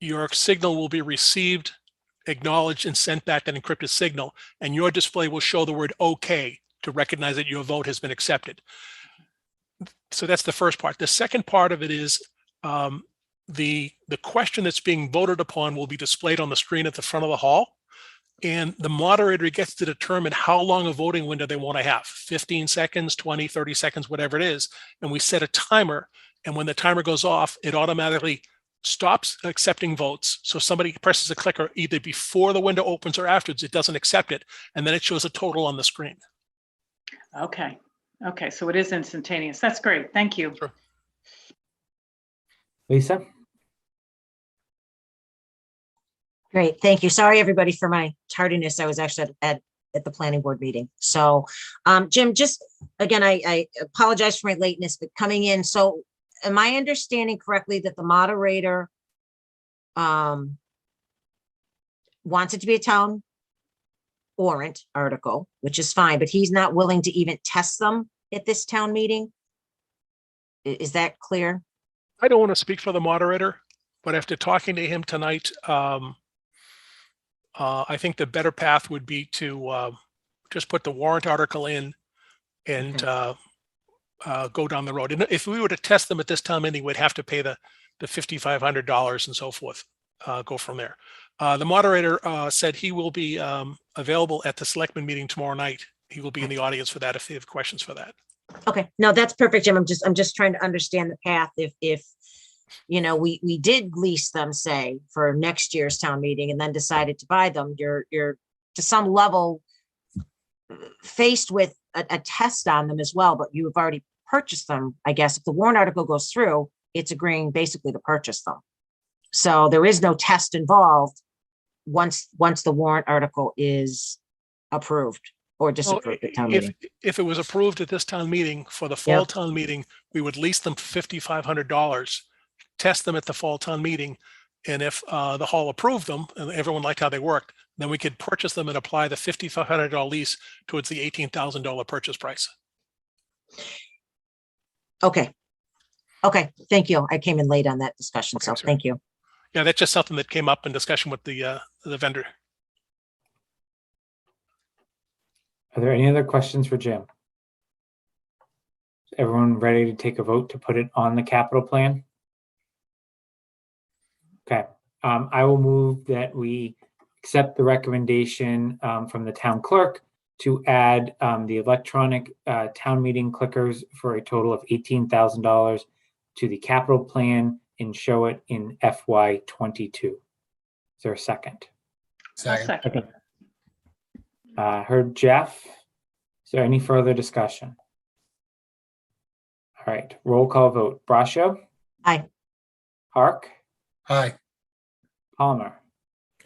your signal will be received, acknowledged, and sent back that encrypted signal, and your display will show the word OK to recognize that your vote has been accepted. So that's the first part. The second part of it is the question that's being voted upon will be displayed on the screen at the front of the hall, and the moderator gets to determine how long a voting window they want to have, 15 seconds, 20, 30 seconds, whatever it is. And we set a timer, and when the timer goes off, it automatically stops accepting votes. So somebody presses a clicker either before the window opens or afterwards, it doesn't accept it, and then it shows a total on the screen. Okay. Okay, so it is instantaneous. That's great. Thank you. Sure. Lisa? Great, thank you. Sorry, everybody, for my tardiness. I was actually at the planning board meeting. So, Jim, just again, I apologize for my lateness, but coming in. So, am I understanding correctly that the moderator wants it to be a town warrant article, which is fine, but he's not willing to even test them at this town meeting? Is that clear? I don't want to speak for the moderator, but after talking to him tonight, I think the better path would be to just put the warrant article in and go down the road. And if we were to test them at this town meeting, we'd have to pay the $5,500 and so forth, go from there. The moderator said he will be available at the selectmen meeting tomorrow night. He will be in the audience for that if they have questions for that. Okay, no, that's perfect, Jim. I'm just trying to understand the path. If you know, we did lease them, say, for next year's town meeting and then decided to buy them, you're to some level faced with a test on them as well, but you've already purchased them. I guess if the warrant article goes through, it's agreeing basically to purchase them. So there is no test involved once the warrant article is approved or disapproved at town meeting. If it was approved at this town meeting for the fall town meeting, we would lease them for $5,500, test them at the fall town meeting. And if the hall approved them and everyone liked how they worked, then we could purchase them and apply the $5,500 lease towards the $18,000 purchase price. Okay. Okay, thank you. I came in late on that discussion, so sure. thank you. Yeah, that's just something that came up in discussion with the vendor. Are there any other questions for Jim? Is everyone ready to take a vote to put it on the capital plan? Okay, I will move that we accept the recommendation from the town clerk to add the electronic town meeting clickers for a total of $18,000 to the capital plan and show it in FY22. Is there a second? I'll Second. second. Heard Jeff. Is there any further discussion? All right, roll call vote. Brascio? Aye. Hark? Aye. Palmer?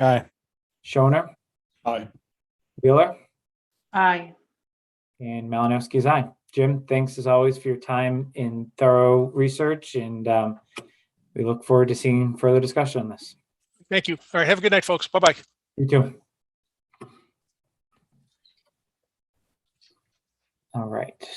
Aye. Shoner, Aye. Wheeler, Aye. and Malinowski's aye. Jim, thanks as always for your time in thorough research, and we look forward to seeing further discussion on this. Thank you. All right. Have a good night, folks. Bye-bye. You too. All right.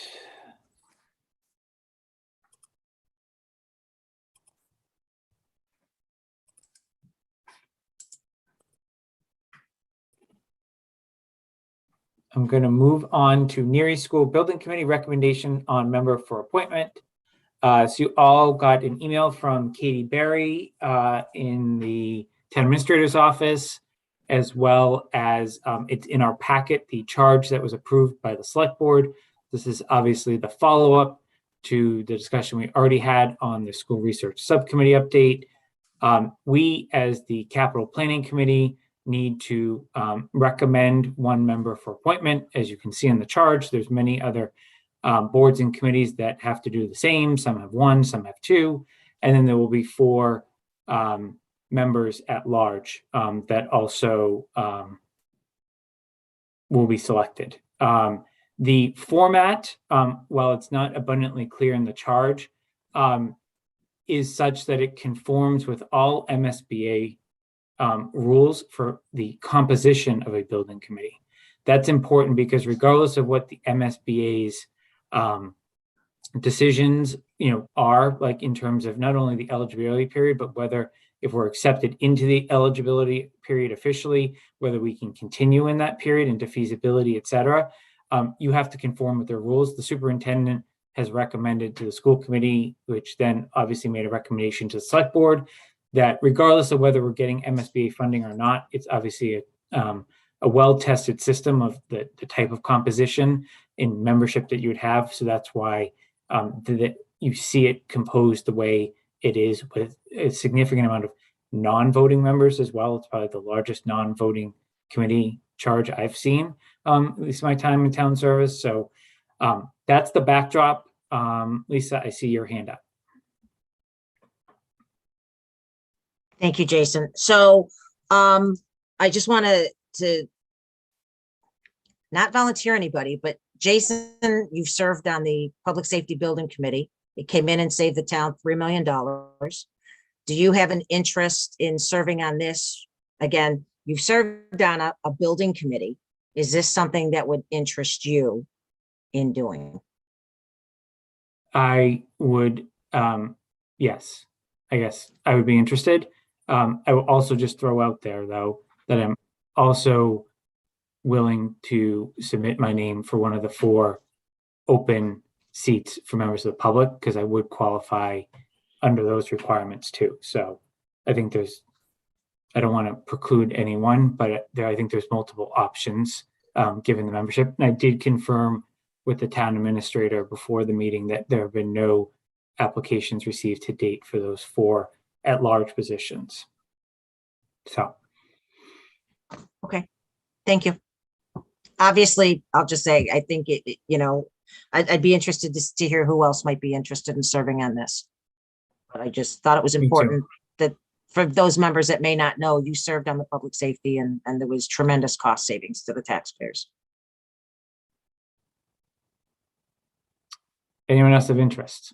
I'm going to move on to Neary School Building Committee recommendation on member for appointment. So you all got an email from Katie Berry in the town administrator's office, as well as it's in our packet, the charge that was approved by the select board. This is obviously the follow-up to the discussion we already had on the school research subcommittee update. We, as the capital planning committee, need to recommend one member for appointment. As you can see in the charge, there's many other boards and committees that have to do the same. Some have one, some have two, and then there will be 4 members at large that also will be selected. The format, while it's not abundantly clear in the charge, is such that it conforms with all MSBA rules for the composition of a building committee. That's important because regardless of what the MSBA's decisions, are like in terms of not only the eligibility period, but whether if we're accepted into the eligibility period officially, whether we can continue in that period into feasibility, et cetera, you have to conform with their rules. The superintendent has recommended to the school committee, which then obviously made a recommendation to the select board, that regardless of whether we're getting MSBA funding or not, it's obviously a well-tested system of the type of composition in membership that you would have. So that's why that you see it composed the way it is, with a significant amount of non-voting members as well. It's probably the largest non-voting committee charge I've seen, at least my time in town service. So that's the backdrop. Lisa, I see your hand up. Thank you, Jason. So I just wanted to not volunteer anybody, but Jason, you've served on the Public Safety Building Committee. It came in and saved the town $3 million. Do you have an interest in serving on this? Again, you've served on a building committee. Is this something that would interest you in doing? I would, yes, I guess I would be interested. I will also just throw out there, though, that I'm also willing to submit my name for one of the 4 open seats for members of the public, because I would qualify under those requirements too. So I think I don't want to preclude anyone, but I think there's multiple options given the membership. And I did confirm with the town administrator before the meeting that there have been no applications received to date for those 4 at-large positions. So. Okay, thank you. Obviously, I'll just say, I think I'd be interested to hear who else might be interested in serving on this. But I just thought it was important that for those members that may not know, you served on the public safety and there was tremendous cost savings to the taxpayers. Anyone else of interest?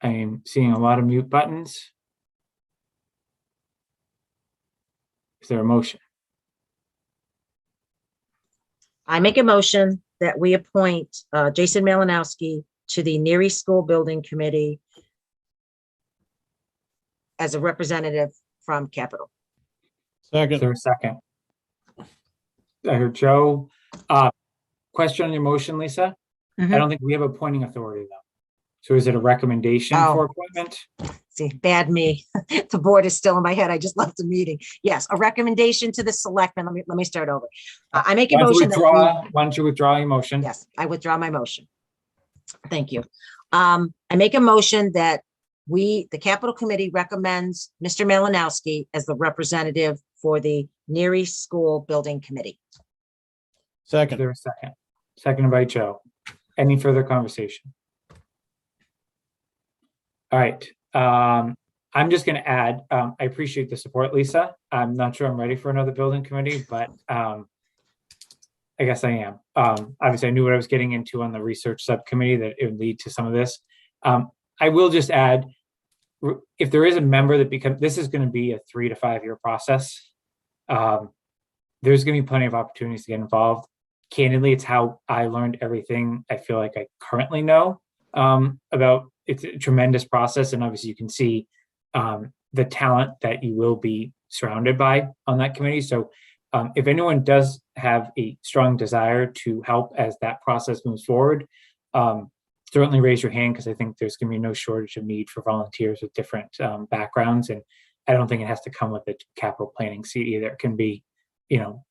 I am seeing a lot of mute buttons. Is there a motion? I make a motion that we appoint Jason Malinowski to the Neary School Building Committee as a representative from Capital. Is Second. there a second? I heard Joe. Question on your motion, Lisa? Mhm. I don't think we have appointing authority though. So is it a recommendation for appointment? See, bad me. The board is still in my head. I just left the meeting. Yes, a recommendation to the selectmen. Let me start over. I make a motion that Why don't you withdraw your motion? yes, I withdraw my motion. Thank you. I make a motion that the Capital Committee recommends Mr. Malinowski as the representative for the Neary School Building Committee. Is Second. there a second? Seconded by Joe. Any further conversation? All right. I'm just going to add, I appreciate the support, Lisa. I'm not sure I'm ready for another building committee, but I guess I am. Obviously, I knew what I was getting into on the research subcommittee, that it would lead to some of this. I will just add, if there is a member that becomes, this is going to be a 3 to 5 year process. There's going to be plenty of opportunities to get involved. Candidly, it's how I learned everything I feel like I currently know about. It's a tremendous process, and obviously you can see the talent that you will be surrounded by on that committee. So if anyone does have a strong desire to help as that process moves forward, certainly raise your hand, because I think there's going to be no shortage of need for volunteers with different backgrounds. And I don't think it has to come with a capital planning seat either. It can be,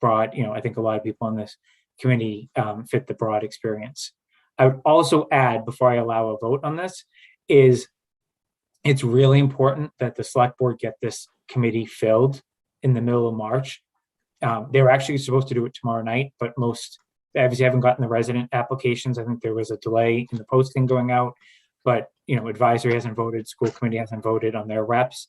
broad. I think a lot of people on this committee fit the broad experience. I would also add, before I allow a vote on this, is it's really important that the select board get this committee filled in the middle of March. They were actually supposed to do it tomorrow night, but most obviously haven't gotten the resident applications. I think there was a delay in the posting going out, but advisory hasn't voted, school committee hasn't voted on their reps.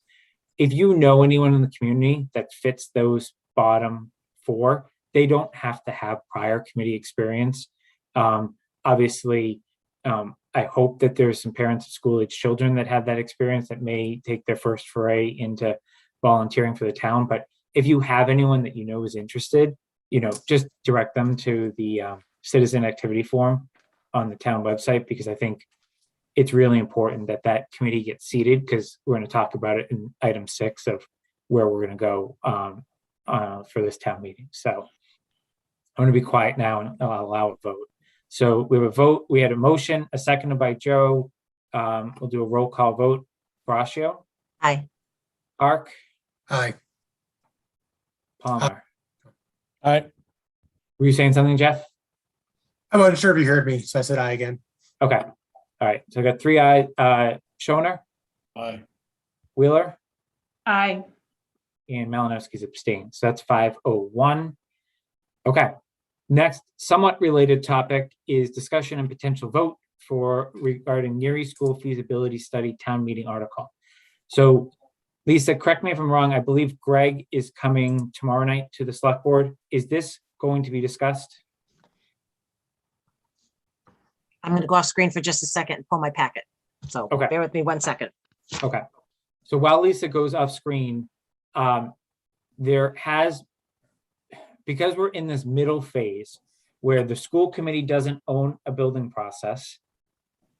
If you know anyone in the community that fits those bottom 4, they don't have to have prior committee experience. Obviously, I hope that there's some parents of school-age children that have that experience that may take their first foray into volunteering for the town. But if you have anyone that is interested, just direct them to the citizen activity form on the town website, because I think it's really important that that committee gets seated, because we're going to talk about it in item 6 of where we're going to go for this town meeting. So I'm going to be quiet now and I'll allow a vote. So we have a vote. We had a motion, a seconded by Joe. We'll do a roll call vote. Braccio, Aye. Park, Aye. Palmer. All right. Were you saying something, Jeff? I wasn't sure if you heard me, so I said aye again. Okay. All right. So I got 3 ayes. Schoner, Aye. Wheeler, Aye. and Malinowski's abstained. So that's 501. Okay. Next, somewhat related topic is discussion and potential vote regarding Neary School feasibility study town meeting article. So Lisa, correct me if I'm wrong. I believe Greg is coming tomorrow night to the select board. Is this going to be discussed? I'm going to go off screen for just a second and pull my packet. So Okay. bear with me 1 second. Okay. So while Lisa goes off screen, because we're in this middle phase where the school committee doesn't own a building process,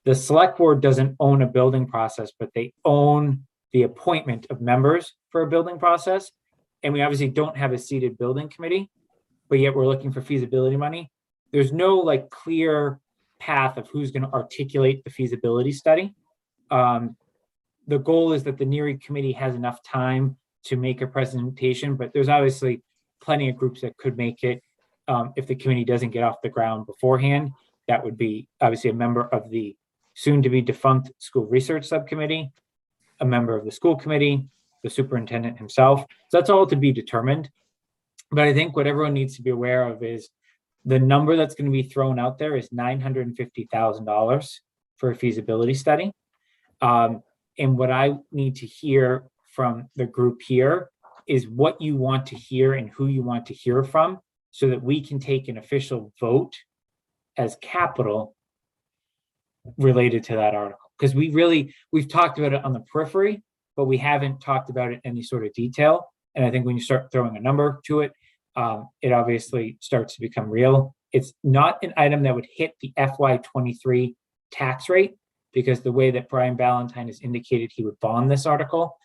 the select board doesn't own a building process, but they own the appointment of members for a building process. And we obviously don't have a seated building committee, but yet we're looking for feasibility money. There's no clear path of who's going to articulate the feasibility study. The goal is that the Neary committee has enough time to make a presentation, but there's obviously plenty of groups that could make it. If the committee doesn't get off the ground beforehand, that would be obviously a member of the soon to be defunct school research subcommittee, a member of the school committee, the superintendent himself. So that's all to be determined. But I think what everyone needs to be aware of is the number that's going to be thrown out there is $950,000 for a feasibility study. And what I need to hear from the group here is what you want to hear and who you want to hear from, so that we can take an official vote as capital related to that article. Because we've talked about it on the periphery, but we haven't talked about it in any sort of detail. And I think when you start throwing a number to it, it obviously starts to become real. It's not an item that would hit the FY23 tax rate, because the way that Brian Ballantyne has indicated he would bond this article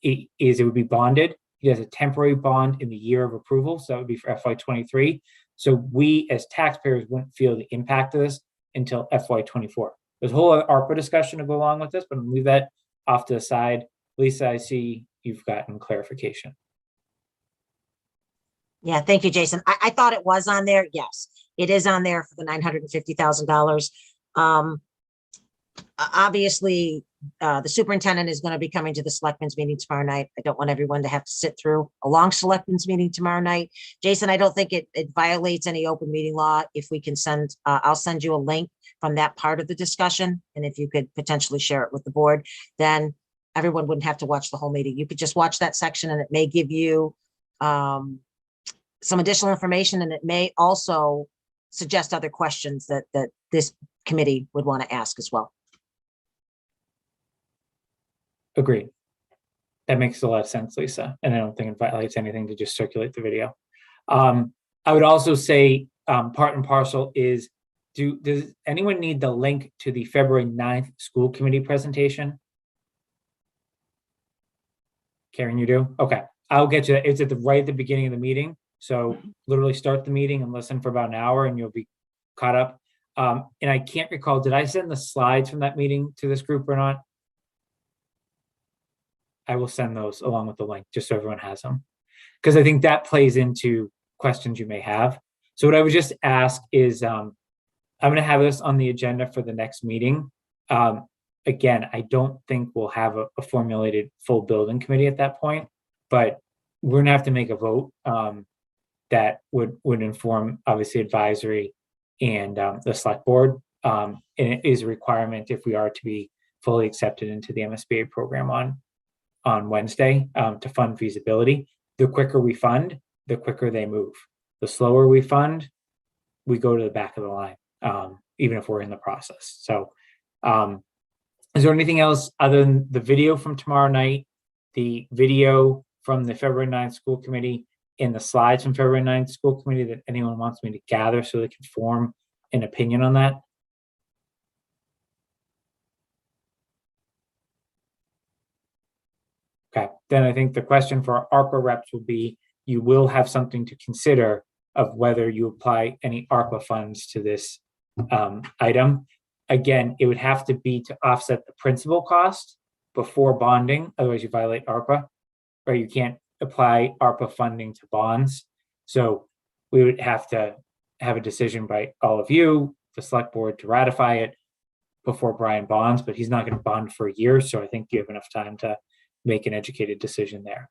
it would be bonded. He has a temporary bond in the year of approval, so that would be for FY23. So we as taxpayers wouldn't feel the impact of this until FY24. There's a whole other ARPA discussion to go along with this, but I'm gonna leave that off to the side. Lisa, I see you've gotten clarification. Yeah, thank you, Jason. I thought it was on there. Yes, it is on there for the $950,000. Obviously, the superintendent is going to be coming to the selectmen's meeting tomorrow night. I don't want everyone to have to sit through a long selectmen's meeting tomorrow night. Jason, I don't think it violates any open meeting law. If we can send, I'll send you a link from that part of the discussion. And if you could potentially share it with the board, then everyone wouldn't have to watch the whole meeting. You could just watch that section and it may give you some additional information, and it may also suggest other questions that this committee would want to ask as well. Agreed. That makes a lot of sense, Lisa. And I don't think it violates anything to just circulate the video. I would also say part and parcel is, does anyone need the link to the February 9th school committee presentation? Karen, you do? Okay. I'll get you that. It's at the right at the beginning of the meeting. So literally start the meeting and listen for about an hour and you'll be caught up. And I can't recall, did I send the slides from that meeting to this group or not? I will send those along with the link just so everyone has them, because I think that plays into questions you may have. So what I would just ask is, I'm going to have this on the agenda for the next meeting. Again, I don't think we'll have a formulated full building committee at that point, but we're going to have to make a vote that would inform obviously advisory and the select board. And it is a requirement if we are to be fully accepted into the MSBA program on Wednesday to fund feasibility. The quicker we fund, the quicker they move. The slower we fund, we go to the back of the line, even if we're in the process. So is there anything else other than the video from tomorrow night, the video from the February 9th school committee, and the slides from February 9th school committee that anyone wants me to gather so they can form an opinion on that? Okay, then I think the question for our ARPA reps will be, you will have something to consider of whether you apply any ARPA funds to this item. Again, it would have to be to offset the principal cost before bonding, otherwise you violate ARPA, or you can't apply ARPA funding to bonds. So we would have to have a decision by all of you, the select board, to ratify it before Brian bonds, but he's not going to bond for a year. So I think you have enough time to make an educated decision there.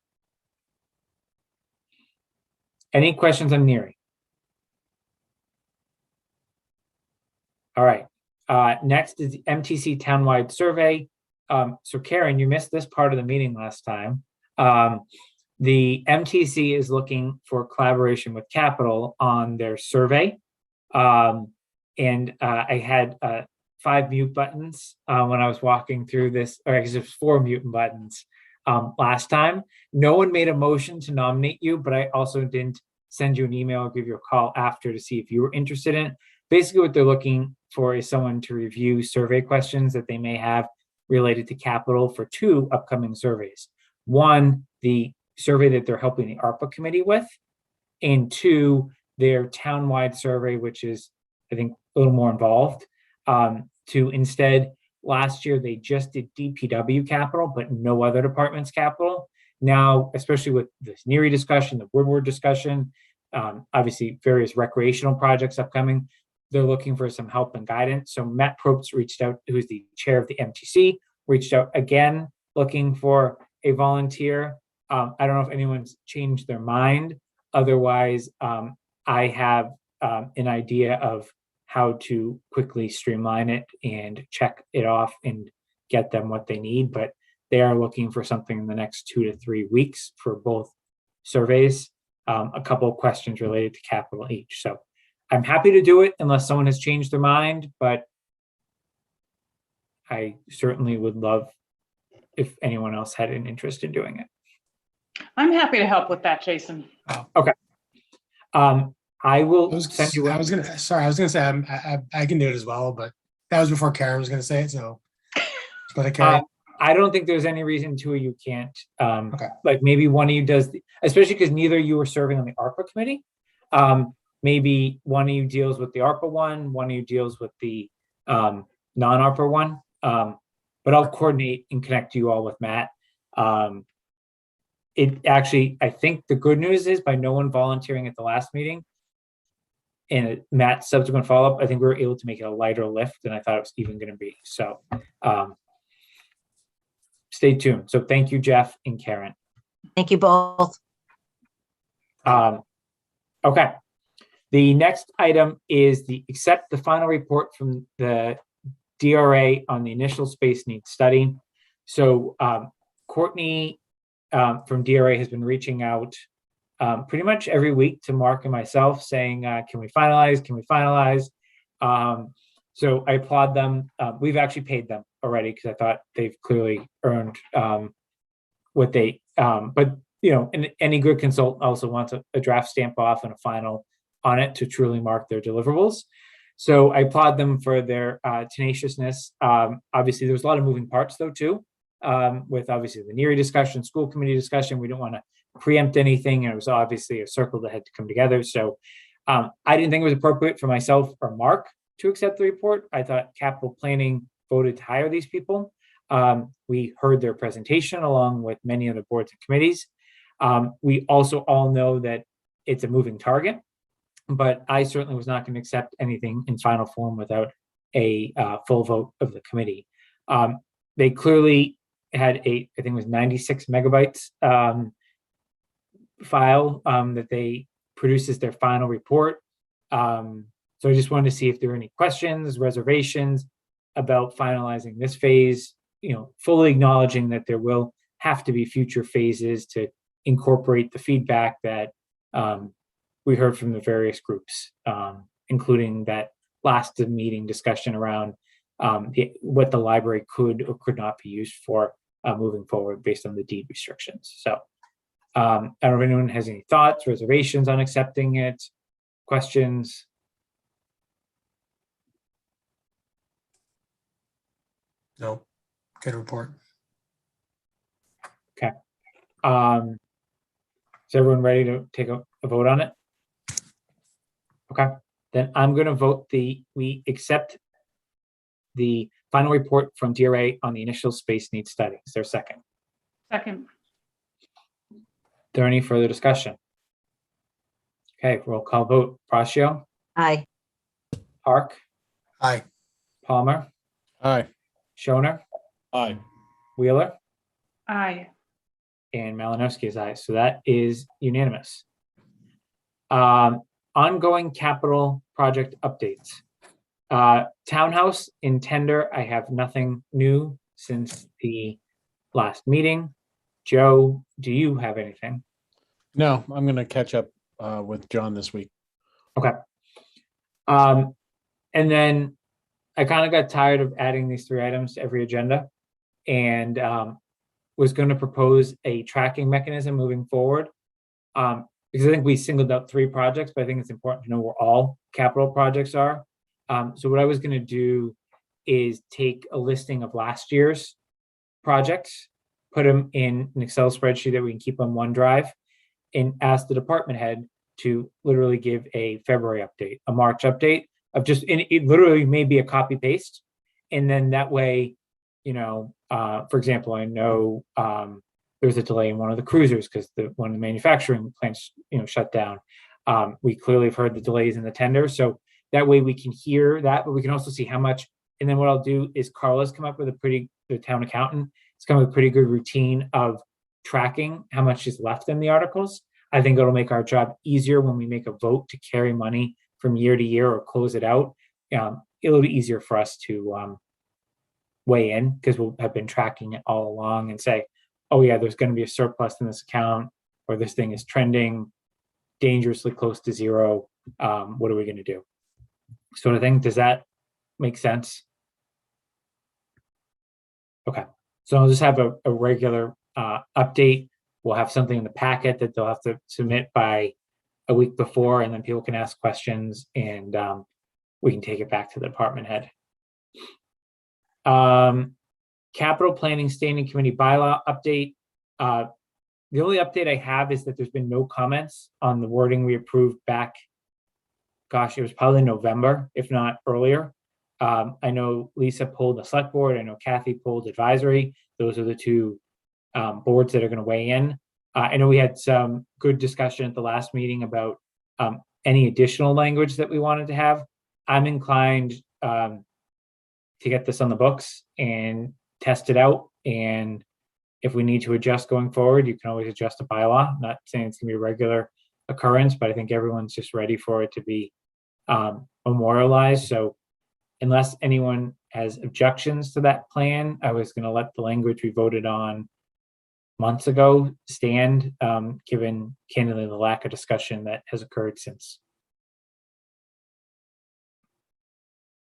Any questions on Neary? All right. Next is the MTC townwide survey. So Karen, you missed this part of the meeting last time. The MTC is looking for collaboration with Capital on their survey. And I had 5 mute buttons when I was walking through this, or I guess it was 4 mute buttons last time. No one made a motion to nominate you, but I also didn't send you an email or give you a call after to see if you were interested in it. Basically what they're looking for is someone to review survey questions that they may have related to Capital for 2 upcoming surveys. 1, the survey that they're helping the ARPA committee with, and 2, their townwide survey, which is, I think, a little more involved. To instead, last year they just did DPW capital, but no other department's capital. Now, especially with this Neary discussion, the Woodward discussion, obviously various recreational projects upcoming, they're looking for some help and guidance. So Matt Probst reached out, who's the chair of the MTC, reached out again, looking for a volunteer. I don't know if anyone's changed their mind. Otherwise, I have an idea of how to quickly streamline it and check it off and get them what they need. But they are looking for something in the next 2 to 3 weeks for both surveys, a couple of questions related to Capital each. So I'm happy to do it unless someone has changed their mind, but I certainly would love if anyone else had an interest in doing it. I'm happy to help with that, Jason. Okay. I will send you. I was gonna say I can do it as well, but that was before Karen was gonna say it. So, go ahead, Karen. I don't think there's any reason 2 of you can't. Okay. Like maybe one of you does, especially because neither of you are serving on the ARPA committee. Maybe one of you deals with the ARPA one of you deals with the non-ARPA one. But I'll coordinate and connect you all with Matt. It actually, I think the good news is by no one volunteering at the last meeting and Matt's subsequent follow-up, I think we were able to make it a lighter lift than I thought it was even going to be. So stay tuned. So thank you, Jeff and Karen. Thank you both. Okay. The next item is accept the final report from the DRA on the initial space needs study. So Courtney from DRA has been reaching out pretty much every week to Mark and myself saying, can we finalize? Can we finalize? So I applaud them. We've actually paid them already because I thought they've clearly earned what they, but you know, any good consultant also wants a draft stamp off and a final on it to truly mark their deliverables. So I applaud them for their tenaciousness. Obviously, there was a lot of moving parts though too, with obviously the NERI discussion, school committee discussion. We don't want to preempt anything, and it was obviously a circle that had to come together. So I didn't think it was appropriate for myself or Mark to accept the report. I thought capital planning voted to hire these people. We heard their presentation along with many other boards and committees. We also all know that it's a moving target, but I certainly was not going to accept anything in final form without a full vote of the committee. They clearly had I think it was 96 megabytes file that they produced as their final report. So I just wanted to see if there were any questions, reservations about finalizing this phase, you know, fully acknowledging that there will have to be future phases to incorporate the feedback that we heard from the various groups, including that last meeting discussion around what the library could or could not be used for moving forward based on the deed restrictions. So I don't know if anyone has any thoughts, reservations on accepting it, questions. No, good report. Okay. Is everyone ready to take a vote on it? Okay, then I'm going to vote we accept the final report from DRA on the initial space needs study. Is there a second? Second. Is there any further discussion? Okay, roll call vote. Braccio, Aye. Park, Aye. Palmer, Aye. Shoner, Aye. Wheeler, Aye. and Malinowski is aye. So that is unanimous. Ongoing capital project updates. Townhouse in tender, I have nothing new since the last meeting. Joe, do you have anything? No, I'm going to catch up with John this week. Okay. And then I kind of got tired of adding these 3 items to every agenda and was going to propose a tracking mechanism moving forward. Because I think we singled out 3 projects, but I think it's important to know where all capital projects are. So what I was going to do is take a listing of last year's projects, put them in an Excel spreadsheet that we can keep on OneDrive, and ask the department head to literally give a February update, a March update of just, and it literally may be a copy paste. And then that way, you know, for example, I know there's a delay in one of the cruisers because one of the manufacturing plants, you know, shut down. We clearly have heard the delays in the tender. So that way we can hear that, but we can also see how much. And then what I'll do is Carla's come up with the town accountant, it's come up with a pretty good routine of tracking how much is left in the articles. I think it'll make our job easier when we make a vote to carry money from year to year or close it out. It'll be easier for us to weigh in because we'll have been tracking it all along and say, oh yeah, there's going to be a surplus in this account, or this thing is trending dangerously close to zero. What are we going to do? Sort of thing. Does that make sense? Okay. So I'll just have a regular update. We'll have something in the packet that they'll have to submit by a week before, and then people can ask questions and we can take it back to the department head. Capital Planning Standing Committee bylaw update. The only update I have is that there's been no comments on the wording we approved back, gosh, it was probably November, if not earlier. I know Lisa pulled the select board. I know Kathy pulled advisory. Those are the 2 boards that are going to weigh in. I know we had some good discussion at the last meeting about any additional language that we wanted to have. I'm inclined to get this on the books and test it out and If we need to adjust going forward, you can always adjust a bylaw. Not saying it's gonna be a regular occurrence, but I think everyone's just ready for it to be memorialized. So unless anyone has objections to that plan, I was gonna let the language we voted on months ago stand, given candidly the lack of discussion that has occurred since.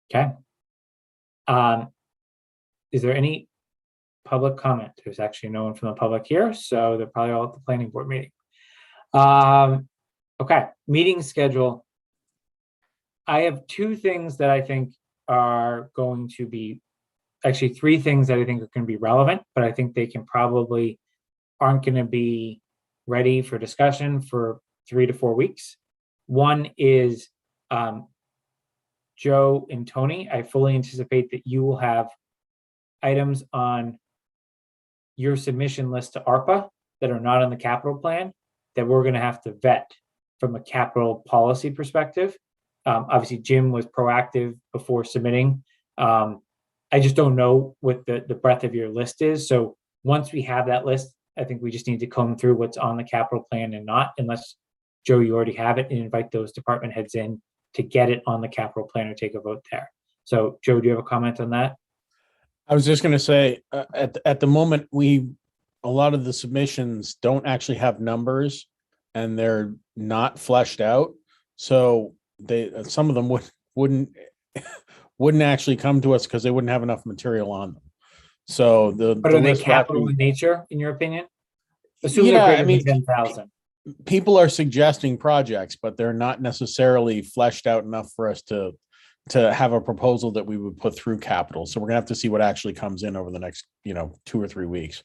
Okay. Is there any public comment? There's actually no one from the public here, so they're probably all at the planning board meeting. Okay, meeting schedule. I have two things that I think are going to be, actually three things that I think are going to be relevant, but I think they can probably aren't going to be ready for discussion for 3 to 4 weeks. One is Joe and Tony. I fully anticipate that you will have items on your submission list to ARPA that are not on the capital plan that we're going to have to vet from a capital policy perspective. Obviously, Jim was proactive before submitting. I just don't know what the breadth of your list is. So once we have that list, I think we just need to comb through what's on the capital plan and not, unless, Joe, you already have it, and invite those department heads in to get it on the capital plan or take a vote there. So, Joe, do you have a comment on that? I was just going to say, at the moment, a lot of the submissions don't actually have numbers, and they're not fleshed out. So some of them wouldn't actually come to us because they wouldn't have enough material on them. So But the are they list capital in nature, in your opinion? Assuming Yeah, they're I greater mean, than 10,000. people are suggesting projects, but they're not necessarily fleshed out enough for us to have a proposal that we would put through capital. So we're gonna have to see what actually comes in over the next, 2 or 3 weeks.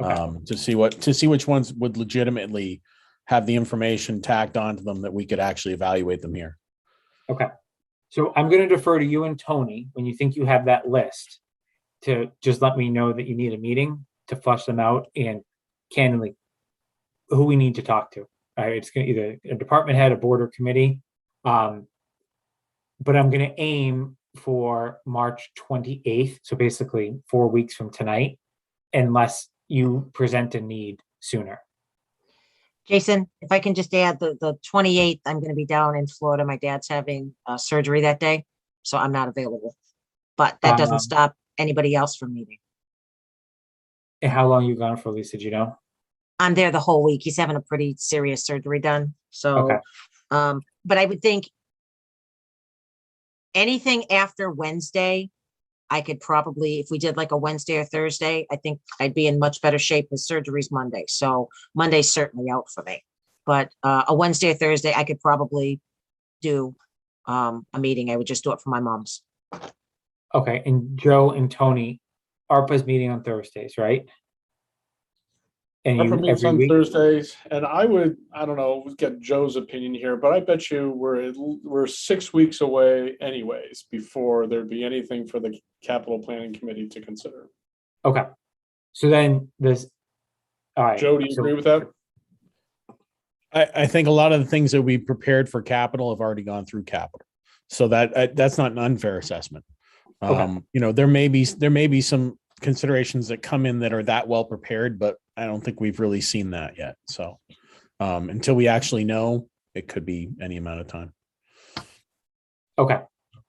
Okay. To see which ones would legitimately have the information tacked onto them that we could actually evaluate them here. Okay. So I'm going to defer to you and Tony when you think you have that list to just let me know that you need a meeting to flush them out and candidly who we need to talk to. It's going to either a department head, a board or committee. But I'm going to aim for March 28th. So basically 4 weeks from tonight, unless you present a need sooner. Jason, if I can just add, the 28th, I'm going to be down in Florida. My dad's having surgery that day, so I'm not available. But that doesn't stop anybody else from meeting. And how long you gone for, Lisa? Do you know? I'm there the whole week. He's having a pretty serious surgery done. So, Okay. But I would think anything after Wednesday, I could probably, if we did like a Wednesday or Thursday, I think I'd be in much better shape. His surgery's Monday. So Monday's certainly out for me. But a Wednesday or Thursday, I could probably do a meeting. I would just do it for my mom's. Okay. And Joe and Tony, ARPA's meeting on Thursdays, right? And you ARPA meets every on week? Thursdays, and I don't know, we'll get Joe's opinion here, but I bet you we're 6 weeks away anyways before there'd be anything for the capital planning committee to consider. Okay. So then this, all right. Joe, do you agree with that? I think a lot of the things that we prepared for capital have already gone through capital. So that's not an unfair assessment. Okay. There may be some considerations that come in that are that well prepared, but I don't think we've really seen that yet. So until we actually know, it could be any amount of time. Okay.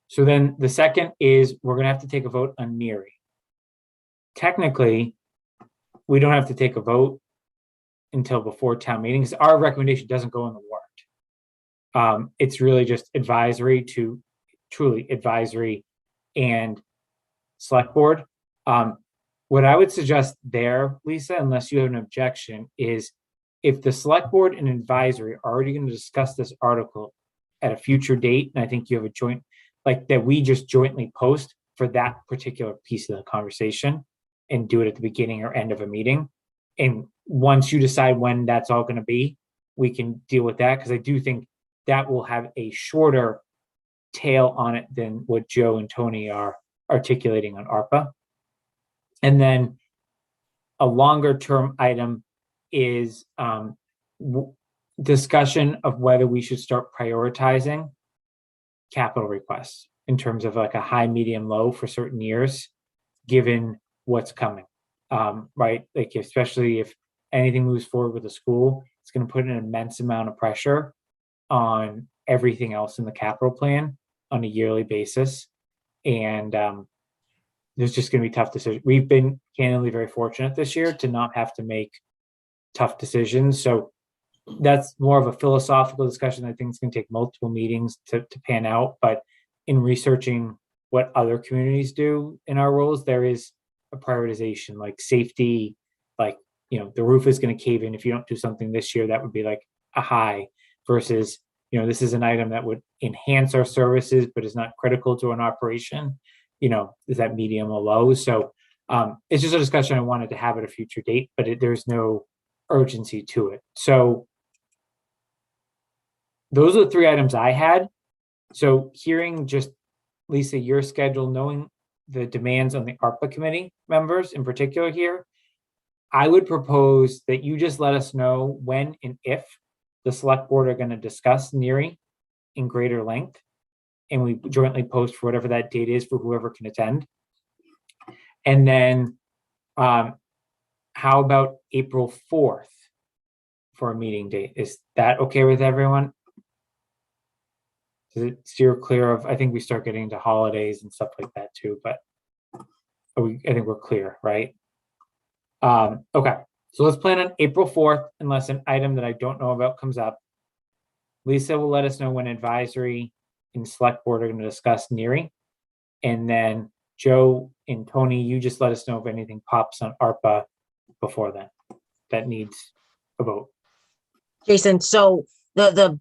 So then the second is we're going to have to take a vote on NERI. Technically, we don't have to take a vote until before town meetings. Our recommendation doesn't go in the warrant. It's really just advisory to truly advisory and select board. What I would suggest there, Lisa, unless you have an objection, is if the select board and advisory are already going to discuss this article at a future date, and I think you have a joint, like that we just jointly post for that particular piece of the conversation and do it at the beginning or end of a meeting. And once you decide when that's all going to be, we can deal with that, because I do think that will have a shorter tail on it than what Joe and Tony are articulating on ARPA. And then a longer term item is discussion of whether we should start prioritizing capital requests in terms of like a high, medium, low for certain years, given what's coming. Right? Like, especially if anything moves forward with the school, it's going to put an immense amount of pressure on everything else in the capital plan on a yearly basis. And there's just going to be tough decisions. We've been candidly very fortunate this year to not have to make tough decisions. So that's more of a philosophical discussion. I think it's going to take multiple meetings to pan out. But in researching what other communities do in our roles, there is a prioritization, like safety, like, the roof is going to cave in if you don't do something this year. That would be like a high versus, this is an item that would enhance our services, but is not critical to an operation. Is that medium or low? So it's just a discussion I wanted to have at a future date, but there's no urgency to it. So those are the 3 items I had. So hearing just, Lisa, your schedule, knowing the demands on the ARPA committee members in particular here, I would propose that you just let us know when and if the select board are going to discuss NERI in greater length, and we jointly post for whatever that date is for whoever can attend. And then how about April 4th for a meeting date? Is that okay with everyone? Does it steer clear of, I think we start getting into holidays and stuff like that too, but I think we're clear, right? Okay, so let's plan on April 4th, unless an item that I don't know about comes up. Lisa will let us know when advisory and select board are going to discuss NERI. And then Joe and Tony, you just let us know if anything pops on ARPA before then that needs a vote. Jason, so the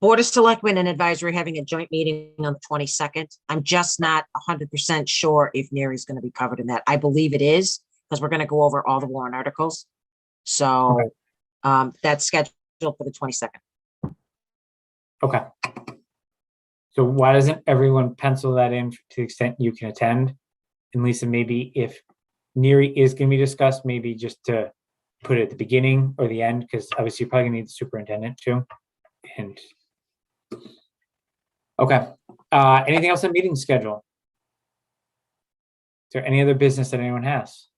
Board of Selectmen and Advisory having a joint meeting on the 22nd. I'm just not 100% sure if NERI is going to be covered in that. I believe it is, because we're going to go over all the warrant articles. So that's scheduled for the 22nd. Okay. So why doesn't everyone pencil that in to the extent you can attend? And Lisa, maybe if NERI is going to be discussed, maybe just to put it at the beginning or the end, because obviously you're probably going to need the superintendent too. And okay. Anything else on meeting schedule? Is there any other business that anyone has?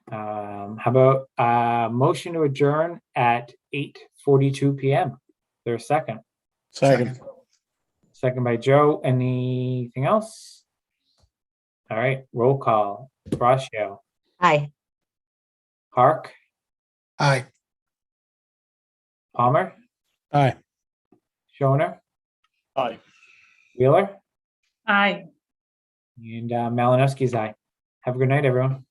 How about motion to adjourn at 8:42 p.m. There's a second. Second. Second by Joe. Anything else? All right, roll call. Braccio, Aye. Hark, Aye. Palmer, Aye. Shoner, Aye. Wheeler, Aye. and Malinowski's aye. Have a good night, everyone.